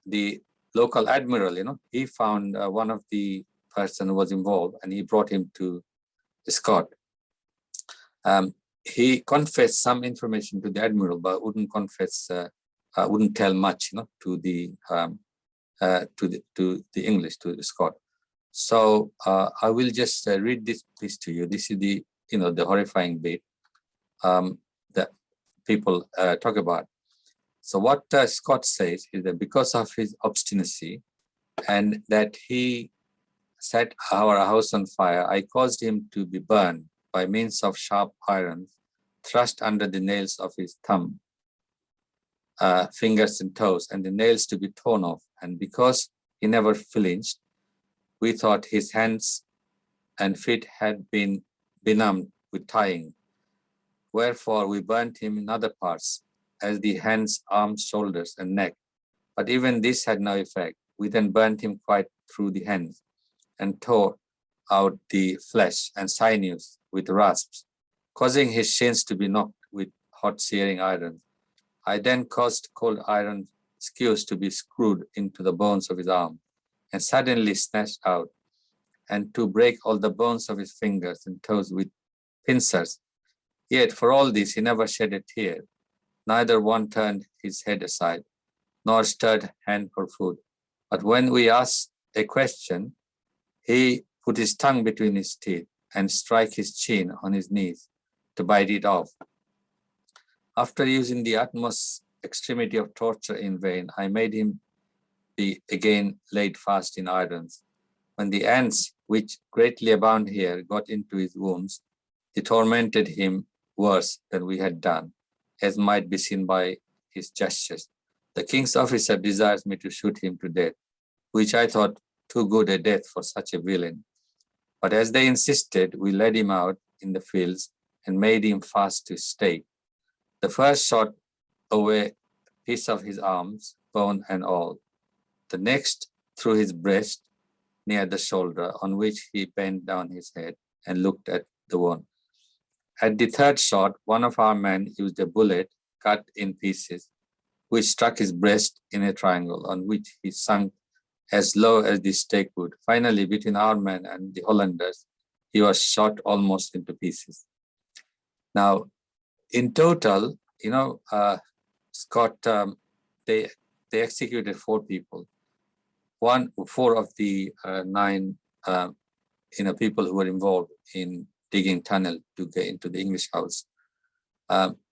the local admiral, he found one of the person who was involved and he brought him to Scott. He confessed some information to the admiral, but wouldn't tell much, to the English, to the Scott. So I will just read this piece to you. This is the horrifying bit that people talk about. So what Scott says is that because of his obstinacy and that he set our house on fire, I caused him to be burned by means of sharp irons thrust under the nails of his thumb, fingers and toes, and the nails to be torn off. And because he never flinched, we thought his hands and feet had been benumbed with tying. Wherefore we burnt him in other parts, as the hands, arms, shoulders, and neck. But even this had no effect. We then burnt him quite through the hands, and tore out the flesh and sinews with rasps, causing his shins to be knocked with hot searing irons. I then caused cold iron skews to be screwed into the bones of his arm, and suddenly snatched out, and to break all the bones of his fingers and toes with pincers. Yet for all this he never shed a tear, neither one turned his head aside. nor stirred hand for food. But when we asked a question, he put his tongue between his teeth and strike his chin on his knees to bite it off. After using the utmost extremity of torture in vain, I made him be again laid fast in irons. When the ants, which greatly abound here, got into his wounds, they tormented him worse than we had done, as might be seen by his gestures. The king's officer desires me to shoot him to death, which I thought too good a death for such a villain. But as they insisted, we led him out in the fields and made him fast to a stake. The first shot away a piece of his arms, bone and all. The next through his breast near the shoulder, on which he bent down his head and looked at the wound. At the third shot, one of our men used a bullet cut in pieces, which struck his breast in a triangle, on which he sunk as low as the stake would. Finally, between our men and the Hollanders, he was shot almost into pieces. Now, in total, Scott, they executed 4 people. 4 of the 9 people who were involved in digging tunnel to get into the English house.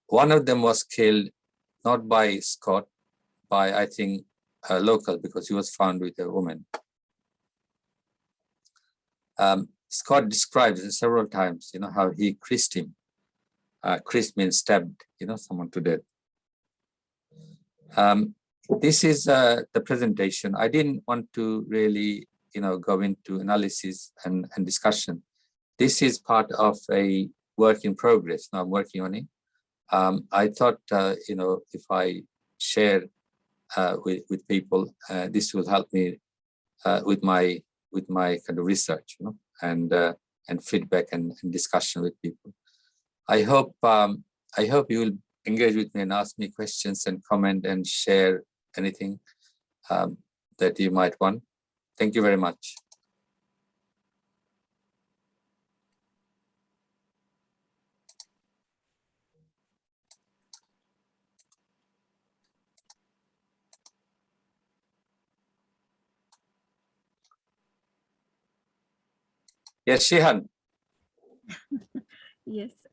One of them was killed not by Scott, by I think a local, because he was found with a woman. Scott describes several times, how he christened him. Christ means stabbed, someone to death. This is the presentation. I didn't want to really, go into analysis and discussion. This is part of a work in progress. Now I'm working on it. I thought, if I share with people, this will help me with my kind of research, and feedback and discussion with people. I hope you will engage with me and ask me questions and comment and share anything that you might want. Thank you very much. Yes, Shihan. Yes,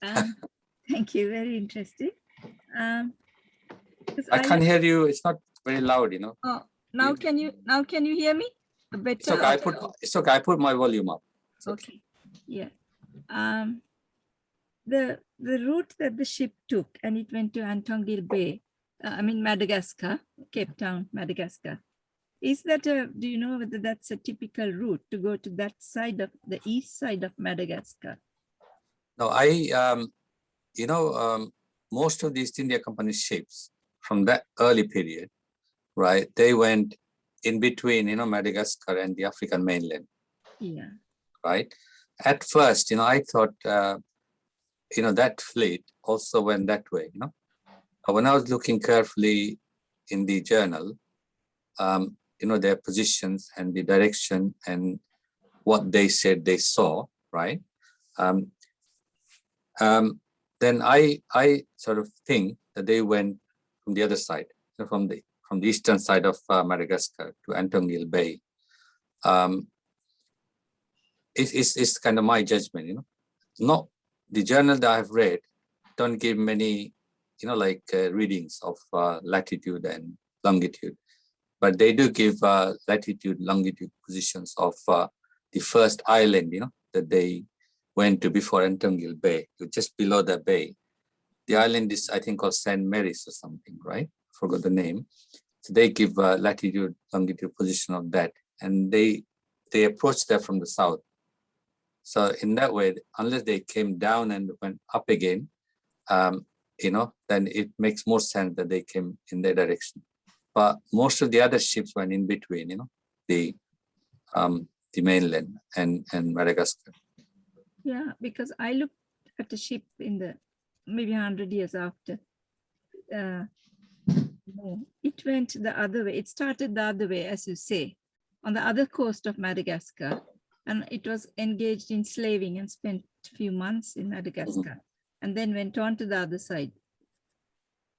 thank you. Very interesting. I can't hear you. It's not very loud, Oh, now can you hear me better? It's okay. I put my volume up. Okay. Yeah. The route that the ship took, and it went to Antongil Bay, Madagascar, Cape Town, Madagascar. Is that do you know whether that's a typical route to go to that side of the east side of Madagascar? No, most of the East India Company ships from that early period, right? They went in between, Madagascar and the African mainland. Yeah. Right. At first, I thought, that fleet also went that way, When I was looking carefully in the journal, their positions and the direction and what they said they saw, right? Then I sort of think that they went from the other side, from the eastern side of Madagascar to Antongil Bay. It's kind of my judgment, Not the journal that I've read don't give many, readings of latitude and longitude, but they do give latitude, longitude positions of the first island, that they went to before Antongil Bay, just below the bay. The island is, I think, called St. Mary's or something, right? Forgot the name. So they give latitude, longitude position of that, and they approach that from the south. So in that way, unless they came down and went up again, then it makes more sense that they came in their direction. But most of the other ships went in between, the mainland and Madagascar. Yeah, because I looked at a ship in the maybe 100 years after. It went the other way. It started the other way, as you say, on the other coast of Madagascar. And it was engaged in slaving and spent a few months in Madagascar, and then went on to the other side.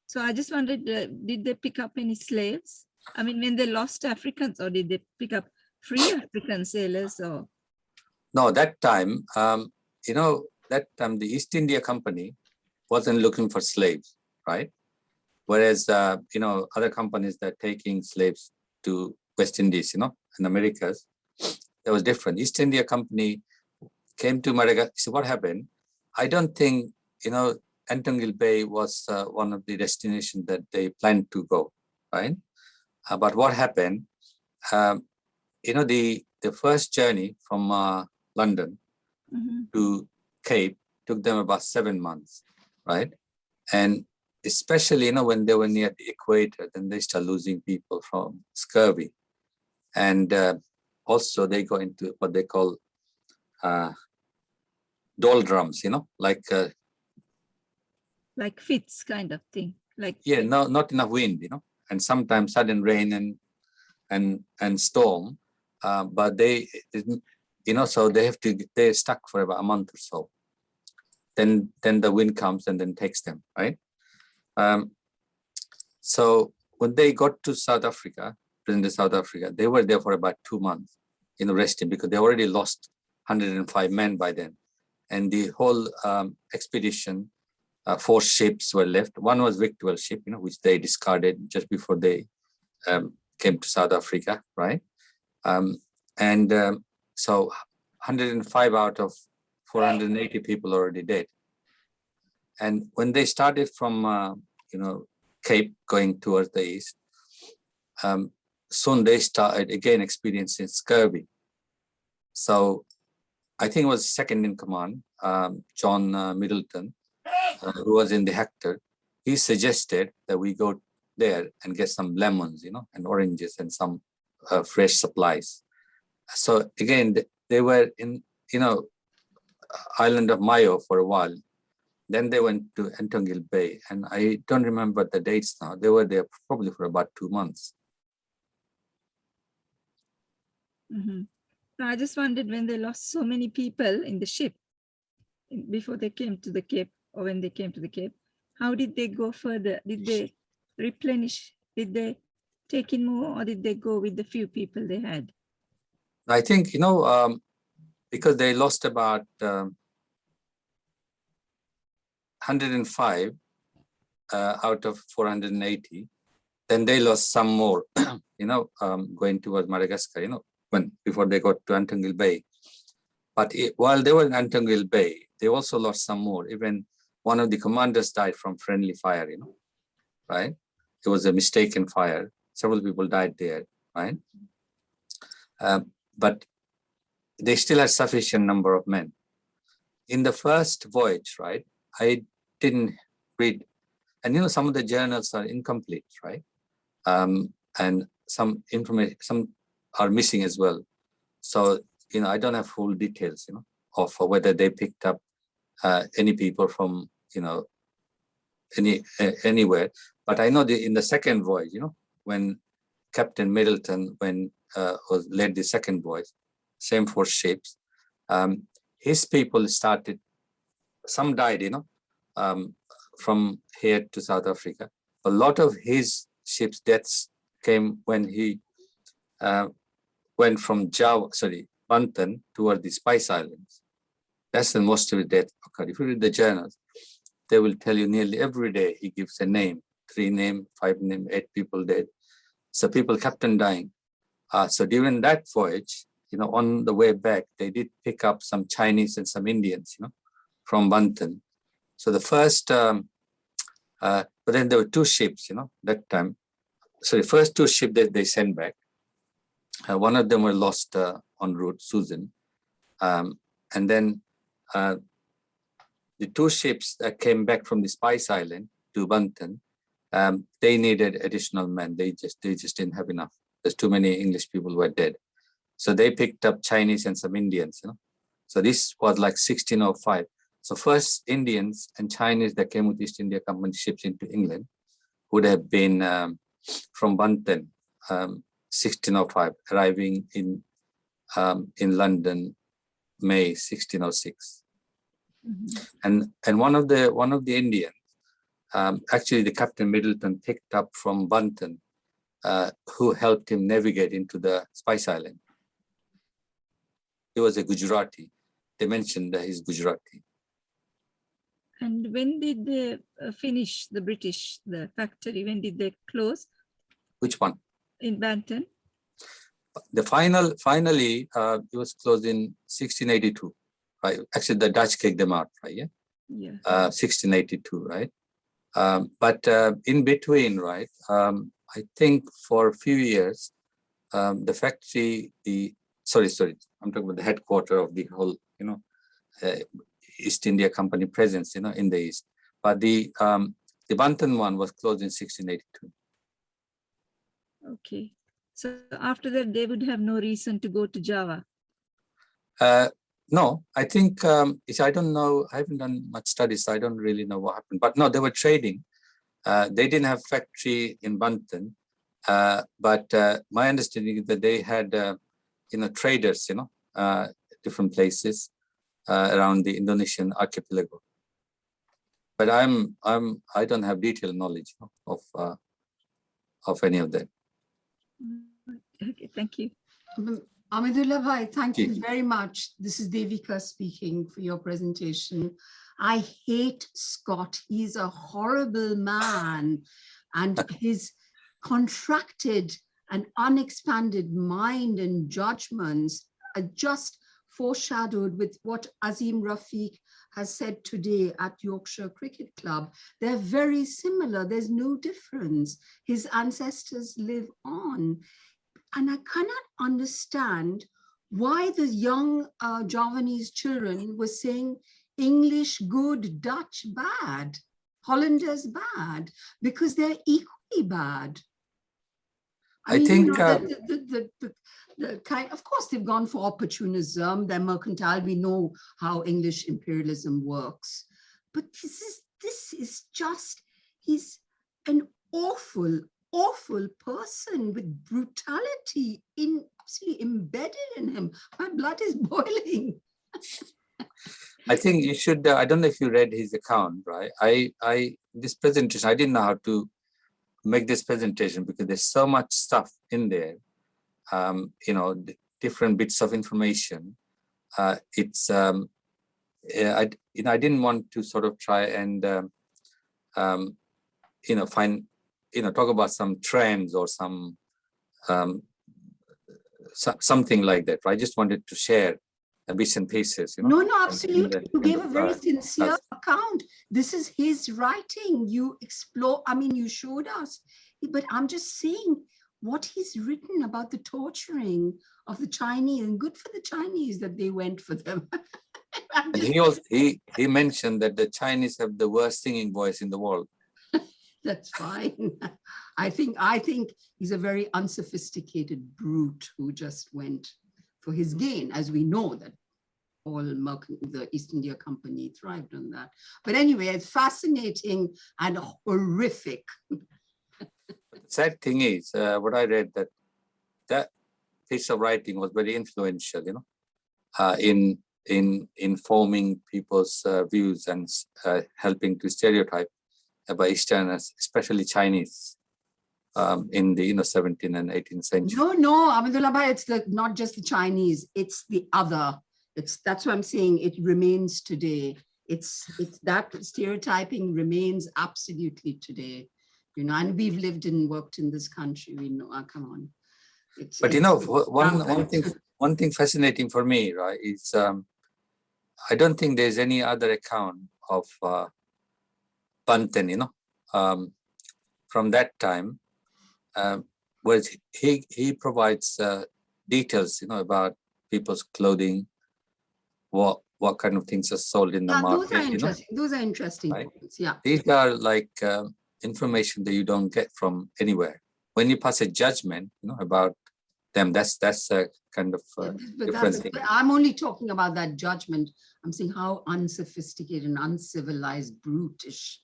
So I just wondered, did they pick up any slaves I mean, when they lost Africans, or did they pick up free African sailors? Or No, that time, that time the East India Company wasn't looking for slaves, right? Whereas, other companies that are taking slaves to West Indies, in Americas, that was different. East India Company came to Madagascar. So what happened? I don't think, Antongil Bay was one of the destinations that they planned to go, right? But what happened? The first journey from London to Cape took them about 7 months, right? And especially, when they were near the equator, then they start losing people from scurvy. And also they go into what they call doldrums, like fits kind of thing. no, not enough wind, and sometimes sudden rain and storm. But they, so they're stuck for about a month or so. Then the wind comes and then takes them, right? So when they got to South Africa, present South Africa, they were there for about 2 months, resting, because they already lost 105 men by then. And the whole expedition, 4 ships were left. One was victual ship, which they discarded just before they came to South Africa, right? So 105 out of 480 people already dead. And when they started from, Cape going towards the east, soon they started again experiencing scurvy. So I think it was second in command, John Middleton, who was in the Hector. He suggested that we go there and get some lemons, and oranges and some fresh supplies. So again, they were in, island of Mayo for a while. Then they went to Antongil Bay, and I don't remember the dates now. They were there probably for about 2 months. I just wondered, when they lost so many people in the ship before they came to the Cape, or when they came to the Cape, how did they go further? Did they replenish? Did they take in more, or did they go with the few people they had? I think, because they lost about 105 out of 480, then they lost some more, going towards Madagascar, before they got to Antongil Bay. But while they were in Antongil Bay, they also lost some more. Even one of the commanders died from friendly fire, right? It was a mistaken fire. Several people died there, right? But they still had sufficient number of men. In the first voyage, right, I didn't read, and some of the journals are incomplete, right? And some information, some are missing as well. So, I don't have full details, of whether they picked up any people from, anywhere. But I know in the second voyage, when Captain Middleton led the second voyage, same 4 ships, his people started, some died, from here to South Africa. A lot of his ships' deaths came when he went from Banten toward the Spice Islands. That's when most of the death occurred. If you read the journals, they will tell you nearly every day he gives a name, 3 name, 5 name, 8 people dead. So people kept on dying. So during that voyage, on the way back, they did pick up some Chinese and some Indians, from Banten. So the first, but then there were 2 ships, that time. So the first 2 ships that they sent back, one of them were lost en route, Susan. And then the 2 ships that came back from the Spice Island to Banten, they needed additional men. They just didn't have enough. There's too many English people were dead. So they picked up Chinese and some Indians, So this was like 1605. So first Indians and Chinese that came with East India Company ships into England would have been from Banten, 1605, arriving in London, May 1606. And one of the Indians, actually the Captain Middleton picked up from Banten who helped him navigate into the Spice Island. He was a Gujarati. They mentioned that he's Gujarati. And when did they finish the British, the factory? When did they close? Which one? In Banten? The finally, it was closed in 1682, right? Actually, the Dutch kicked them out, right? Yeah. Yeah. 1682, right? But in between, right? I think for a few years, the factory, sorry, I'm talking about the headquarters of the whole, East India Company presence, in the East. But the Banten one was closed in 1682. Okay. So after that, they would have no reason to go to Java. No, I think, I don't know, I haven't done much studies, so I don't really know what happened. But no, they were trading. They didn't have factory in Banten, but my understanding is that they had, traders, different places around the Indonesian archipelago. But I don't have detailed knowledge of any of that. Okay, thank you. Ahmedullah bhai, thank you very much. This is Devika speaking for your presentation. I hate Scott. He's a horrible man, and his contracted and unexpanded mind and judgments are just foreshadowed with what Azim Rafiq has said today at Yorkshire Cricket Club. They're very similar. There's no difference. His ancestors live on. And I cannot understand why the young Javanese children were saying English good, Dutch bad, Hollanders bad, because they're equally bad. I mean, think the kind, of course, they've gone for opportunism. They're mercantile. We know how English imperialism works, but this is just, he's an awful person with brutality absolutely embedded in him. My blood is boiling. I think you should, I don't know if you read his account, right? This presentation, I didn't know how to make this presentation because there's so much stuff in there, different bits of information. I didn't want to sort of try and, find, talk about some trends or something like that. Right? I just wanted to share bits and pieces. No, absolutely. You gave a very sincere account. This is his writing. You explore, you showed us. But I'm just saying what he's written about the torturing of the Chinese, and good for the Chinese that they went for them. And he mentioned that the Chinese have the worst singing voice in the world. That's fine. I think he's a very unsophisticated brute who just went for his gain, as we know that all the East India Company thrived on that. But anyway, it's fascinating and horrific. The sad thing is, what I read, that piece of writing was very influential, in forming people's views and helping to stereotype about Easterners, especially Chinese, in the 17th and 18th century. No, Ahmedullah bhai, it's not just the Chinese, it's the other. That's what I'm saying. It remains today. It's that stereotyping remains absolutely today. And we've lived and worked in this country. We know. Come on. But one thing fascinating for me, right, is I don't think there's any other account of Banten, from that time, where he provides details, about people's clothing, what kind of things are sold in the market. Those are interesting. Right? Points. Yeah. These are like information that you don't get from anywhere. When you pass a judgment, about them, that's a kind of different thing. I'm only talking about that judgment. I'm saying how unsophisticated and uncivilized, brutish,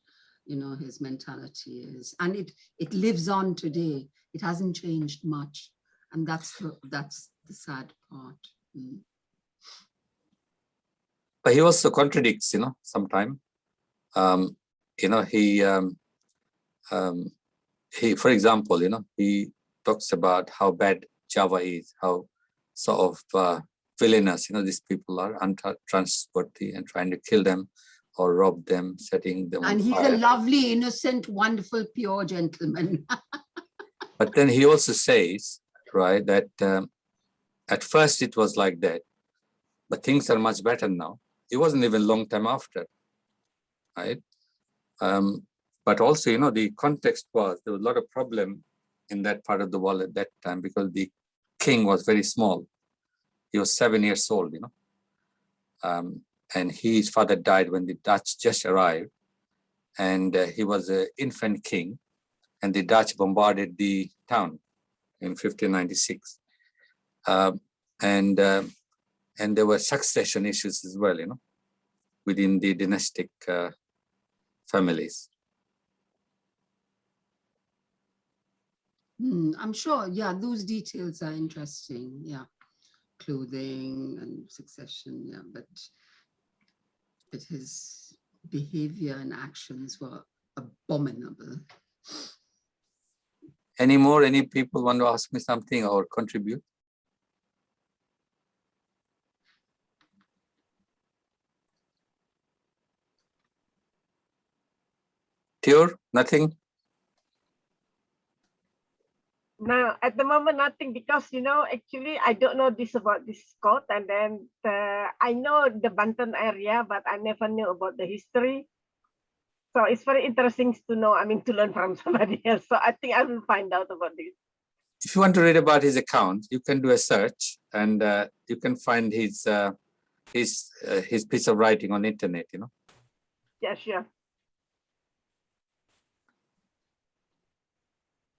his mentality is, and it lives on today. It hasn't changed much, and that's the sad part. But he also contradicts, sometimes. He, for example, he talks about how bad Java is, how sort of villainous, these people are, untrustworthy, and trying to kill them or rob them, setting them And on he's fire. a lovely, innocent, wonderful, pure gentleman. But then he also says, right, that at first it was like that, but things are much better now. It wasn't even a long time after, right? But also, the context was, there was a lot of problem in that part of the world at that time because the king was very small. He was 7 years old, and his father died when the Dutch just arrived, and he was an infant king, and the Dutch bombarded the town in 1596. And there were succession issues as well, within the dynastic families. I'm sure, yeah, those details are interesting, yeah. Clothing and succession, yeah, but his behavior and actions were abominable. Any people want to ask me something or contribute? Tior, nothing? No, at the moment, nothing, because, actually, I don't know this about this Scott, and then I know the Banten area, but I never knew about the history. So it's very interesting to know, to learn from somebody else. So I think I will find out about this. If you want to read about his account, you can do a search, and you can find his piece of writing on internet, Yeah, sure.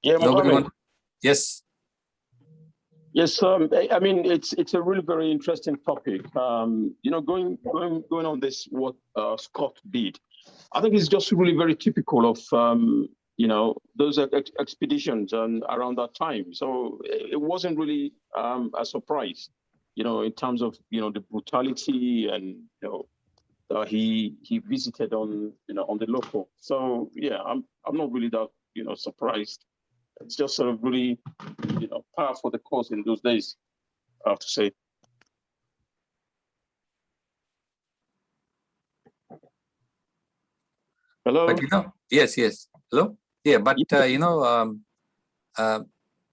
Yeah, Nobody Mohammed. want? Yes. Yes, it's a really very interesting topic. Going on this, what Scott did, I think it's just really very typical of those expeditions around that time. So it wasn't really a surprise, in terms of the brutality and he visited on the local. So yeah, I'm not really that surprised. It's just sort of really par for the course in those days, I have to say. Hello. But yes. Hello. Yeah, but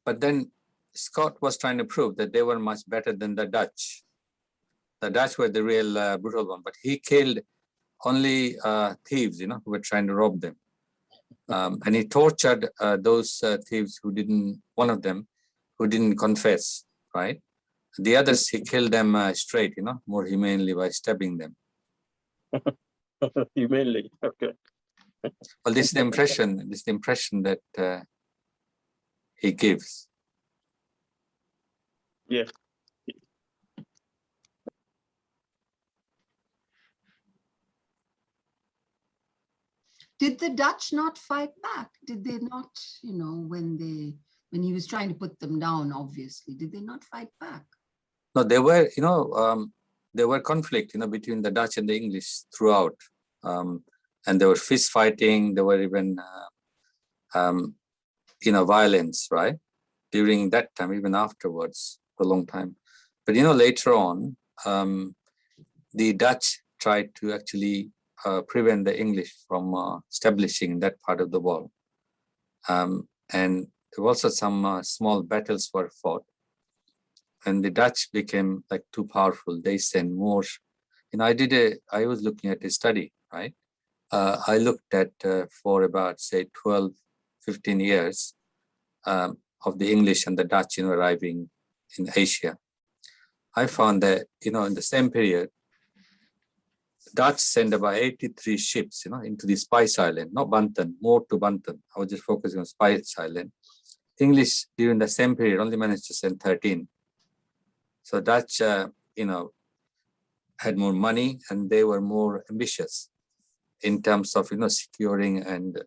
but then Scott was trying to prove that they were much better than the Dutch. The Dutch were the real brutal one, but he killed only thieves, who were trying to rob them. And he tortured those thieves one of them who didn't confess, right? The others, he killed them straight, more humanely by stabbing them. Humanely, okay. Well, this is the impression that he gives. Yeah. Did the Dutch not fight back? Did they not, when he was trying to put them down, obviously, did they not fight back? No, there were conflict, between the Dutch and the English throughout. And there were fist fighting, there were even, violence, right? During that time, even afterwards, for a long time. But, later on, the Dutch tried to actually prevent the English from establishing that part of the world. And there were also some small battles were fought. And the Dutch became like too powerful. They sent more. I was looking at a study, right? I looked at for about, say, 12, 15 years of the English and the Dutch, arriving in Asia. I found that, in the same period, Dutch sent about 83 ships, into the Spice Island, not Banten, more to Banten. I was just focusing on Spice Island. English, during the same period, only managed to send 13. So Dutch, had more money and they were more ambitious in terms of, securing and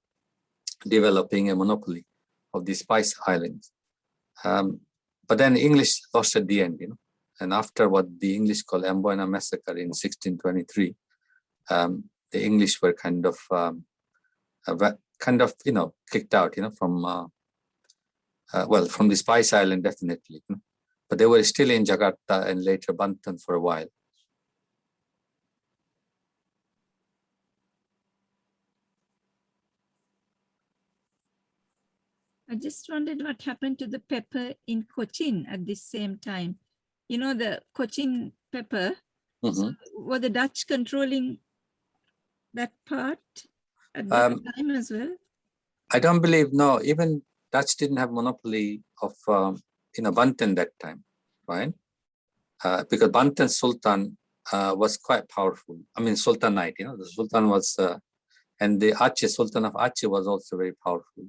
developing a monopoly of the Spice Islands. But then English lost at the end, and after what the English call Amboina Massacre in 1623, the English were kind of kicked out, from well, from the Spice Island, definitely. But they were still in Jakarta and later Banten for a while. I just wondered what happened to the pepper in Cochin at this same time. You know, the Cochin pepper, so were the Dutch controlling that part at that time as well? I don't believe, no, even Dutch didn't have monopoly of, Banten that time, right? Because Banten Sultan was quite powerful. I mean, Sultanate, the Sultan was, and the Aceh, Sultan of Aceh was also very powerful.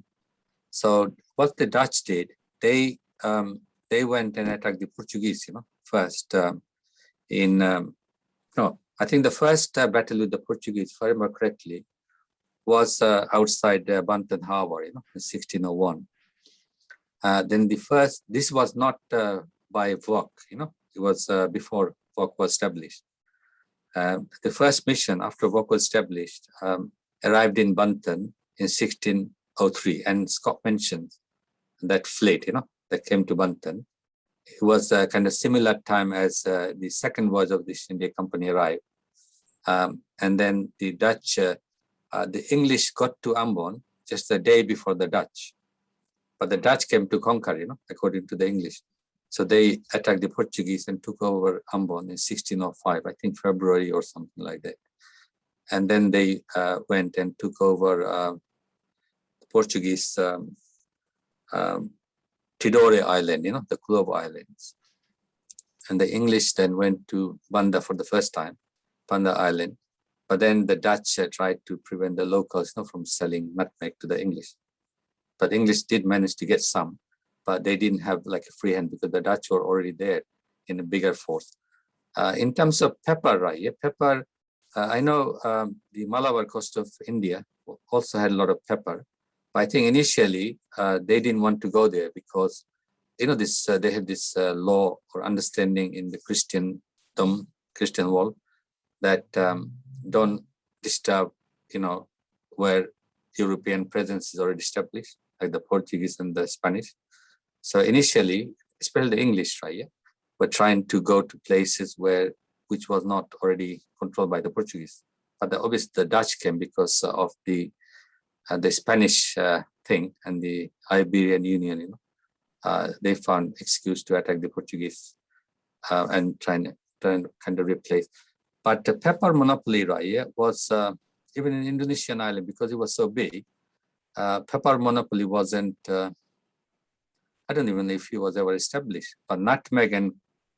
So what the Dutch did, they went and attacked the Portuguese, first I think the first battle with the Portuguese, if I remember correctly, was outside Banten Harbor, in 1601. Then this was not by Vogue, it was before Vogue was established. The first mission after Vogue was established arrived in Banten in 1603, and Scott mentioned that fleet, that came to Banten. It was a kind of similar time as the second voyage of the East India Company arrived. And then the Dutch, the English got to Ambon just a day before the Dutch. But the Dutch came to conquer, according to the English. So they attacked the Portuguese and took over Ambon in 1605, I think February or something like that. And then they went and took over the Portuguese Tidore Island, the Club Islands. And the English then went to Banda for the first time, Banda Island. But then the Dutch tried to prevent the locals from selling nutmeg to the English. But English did manage to get some, but they didn't have like a free hand because the Dutch were already there in a bigger force. In terms of pepper, right? Yeah, pepper, I know the Malabar coast of India also had a lot of pepper. But I think initially they didn't want to go there because, they have this law or understanding in the Christian world that don't disturb, where European presence is already established, like the Portuguese and the Spanish. So initially, especially the English, right, were trying to go to places which was not already controlled by the Portuguese. But obviously the Dutch came because of the Spanish thing and the Iberian Union. They found excuse to attack the Portuguese and trying to kind of replace. But the pepper monopoly, right, was even in Indonesian island, because it was so big, pepper monopoly wasn't, I don't even know if it was ever established, but nutmeg and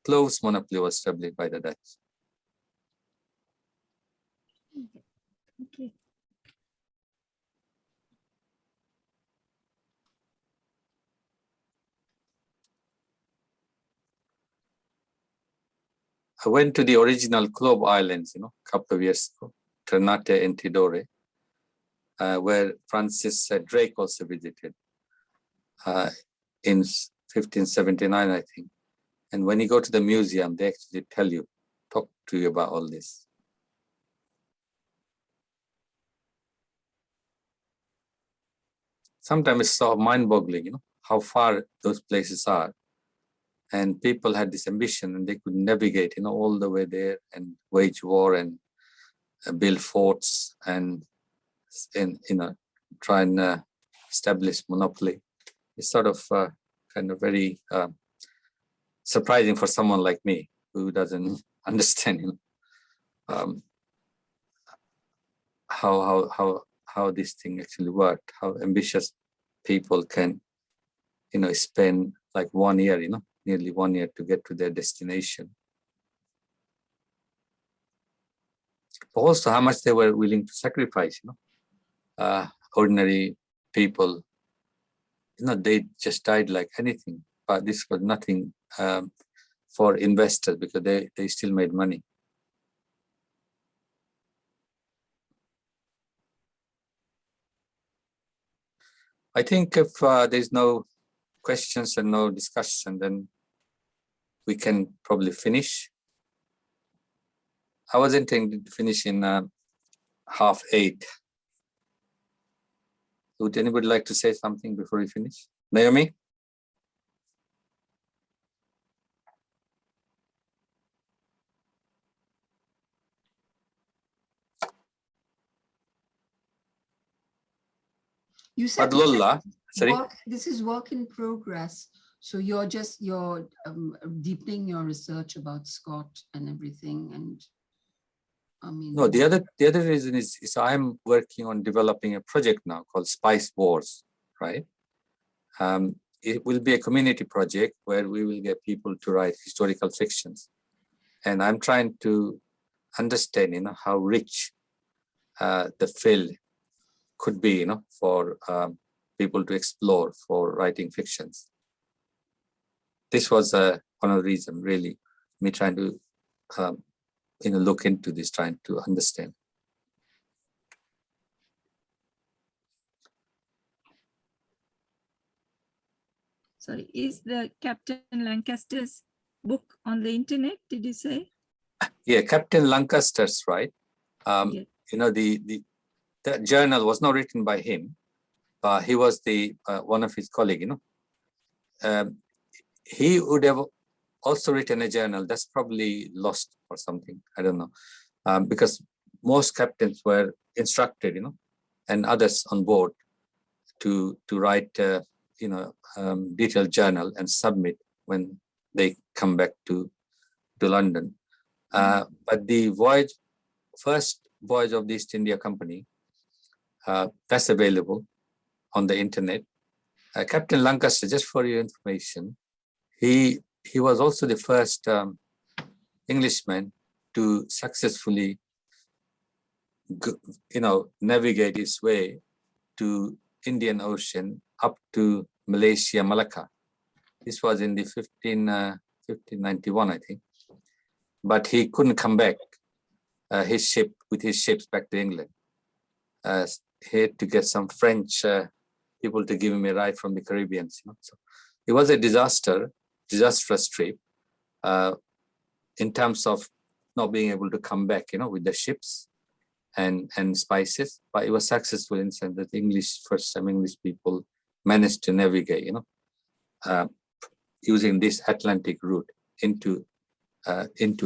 cloves monopoly was established by the Dutch. Okay. I went to the original Club Islands, a couple of years ago, Ternate and Tidore, where Francis Drake also visited in 1579, I think. And when you go to the museum, they actually talk to you about all this. Sometimes it's so mind-boggling, how far those places are. And people had this ambition and they could navigate, all the way there and wage war and build forts and try and establish monopoly. It's sort of kind of very surprising for someone like me who doesn't understand how this thing actually worked, how ambitious people can spend like 1 year, nearly 1 year to get to their destination. But also how much they were willing to sacrifice, ordinary people, they just died like anything, but this was nothing for investors because they still made money. I think if there's no questions and no discussion, then we can probably finish. I was intending to finish in 7:30. Would anybody like to say something before we finish? Naomi? You said Ahmedullah, sorry. this is work in progress. So you're deepening your research about Scott and everything. And I mean, No, the other reason is I'm working on developing a project now called Spice Wars, right? It will be a community project where we will get people to write historical fictions. And I'm trying to understand, how rich the field could be, for people to explore for writing fictions. This was one of the reasons, really, me trying to, look into this, trying to understand. Sorry, is the Captain Lancaster's book on the internet, did you say? Yeah, Captain Lancaster's, right? Yeah. The journal was not written by him. He was the one of his colleagues, he would have also written a journal that's probably lost or something. I don't know, because most captains were instructed, and others on board to write, detailed journal and submit when they come back to London. But the first voyage of the East India Company, that's available on the internet. Captain Lancaster, just for your information, he was also the first Englishman to successfully, navigate his way to Indian Ocean up to Malaysia, Malacca. This was in the 1591, I think. But he couldn't come back, with his ships back to England. He had to get some French people to give him a ride from the Caribbean. So it was a disastrous trip in terms of not being able to come back, with the ships and spices. But it was successful in the sense that first time English people managed to navigate, using this Atlantic route into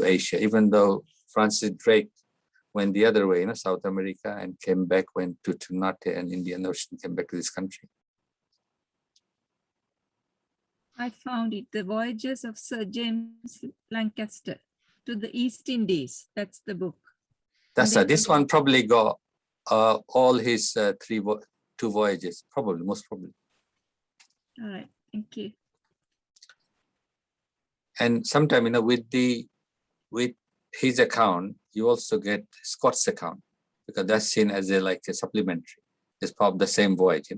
Asia, even though Francis Drake went the other way, South America, and came back, went to Sultanate and Indian Ocean, came back to this country. I found it, The Voyages of Sir James Lancaster to the East Indies. That's the book. That's this one probably got all his two voyages, most probably. All right, thank you. And sometime, with his account, you also get Scott's account, because that's seen as a supplementary. It's part of the same voyage.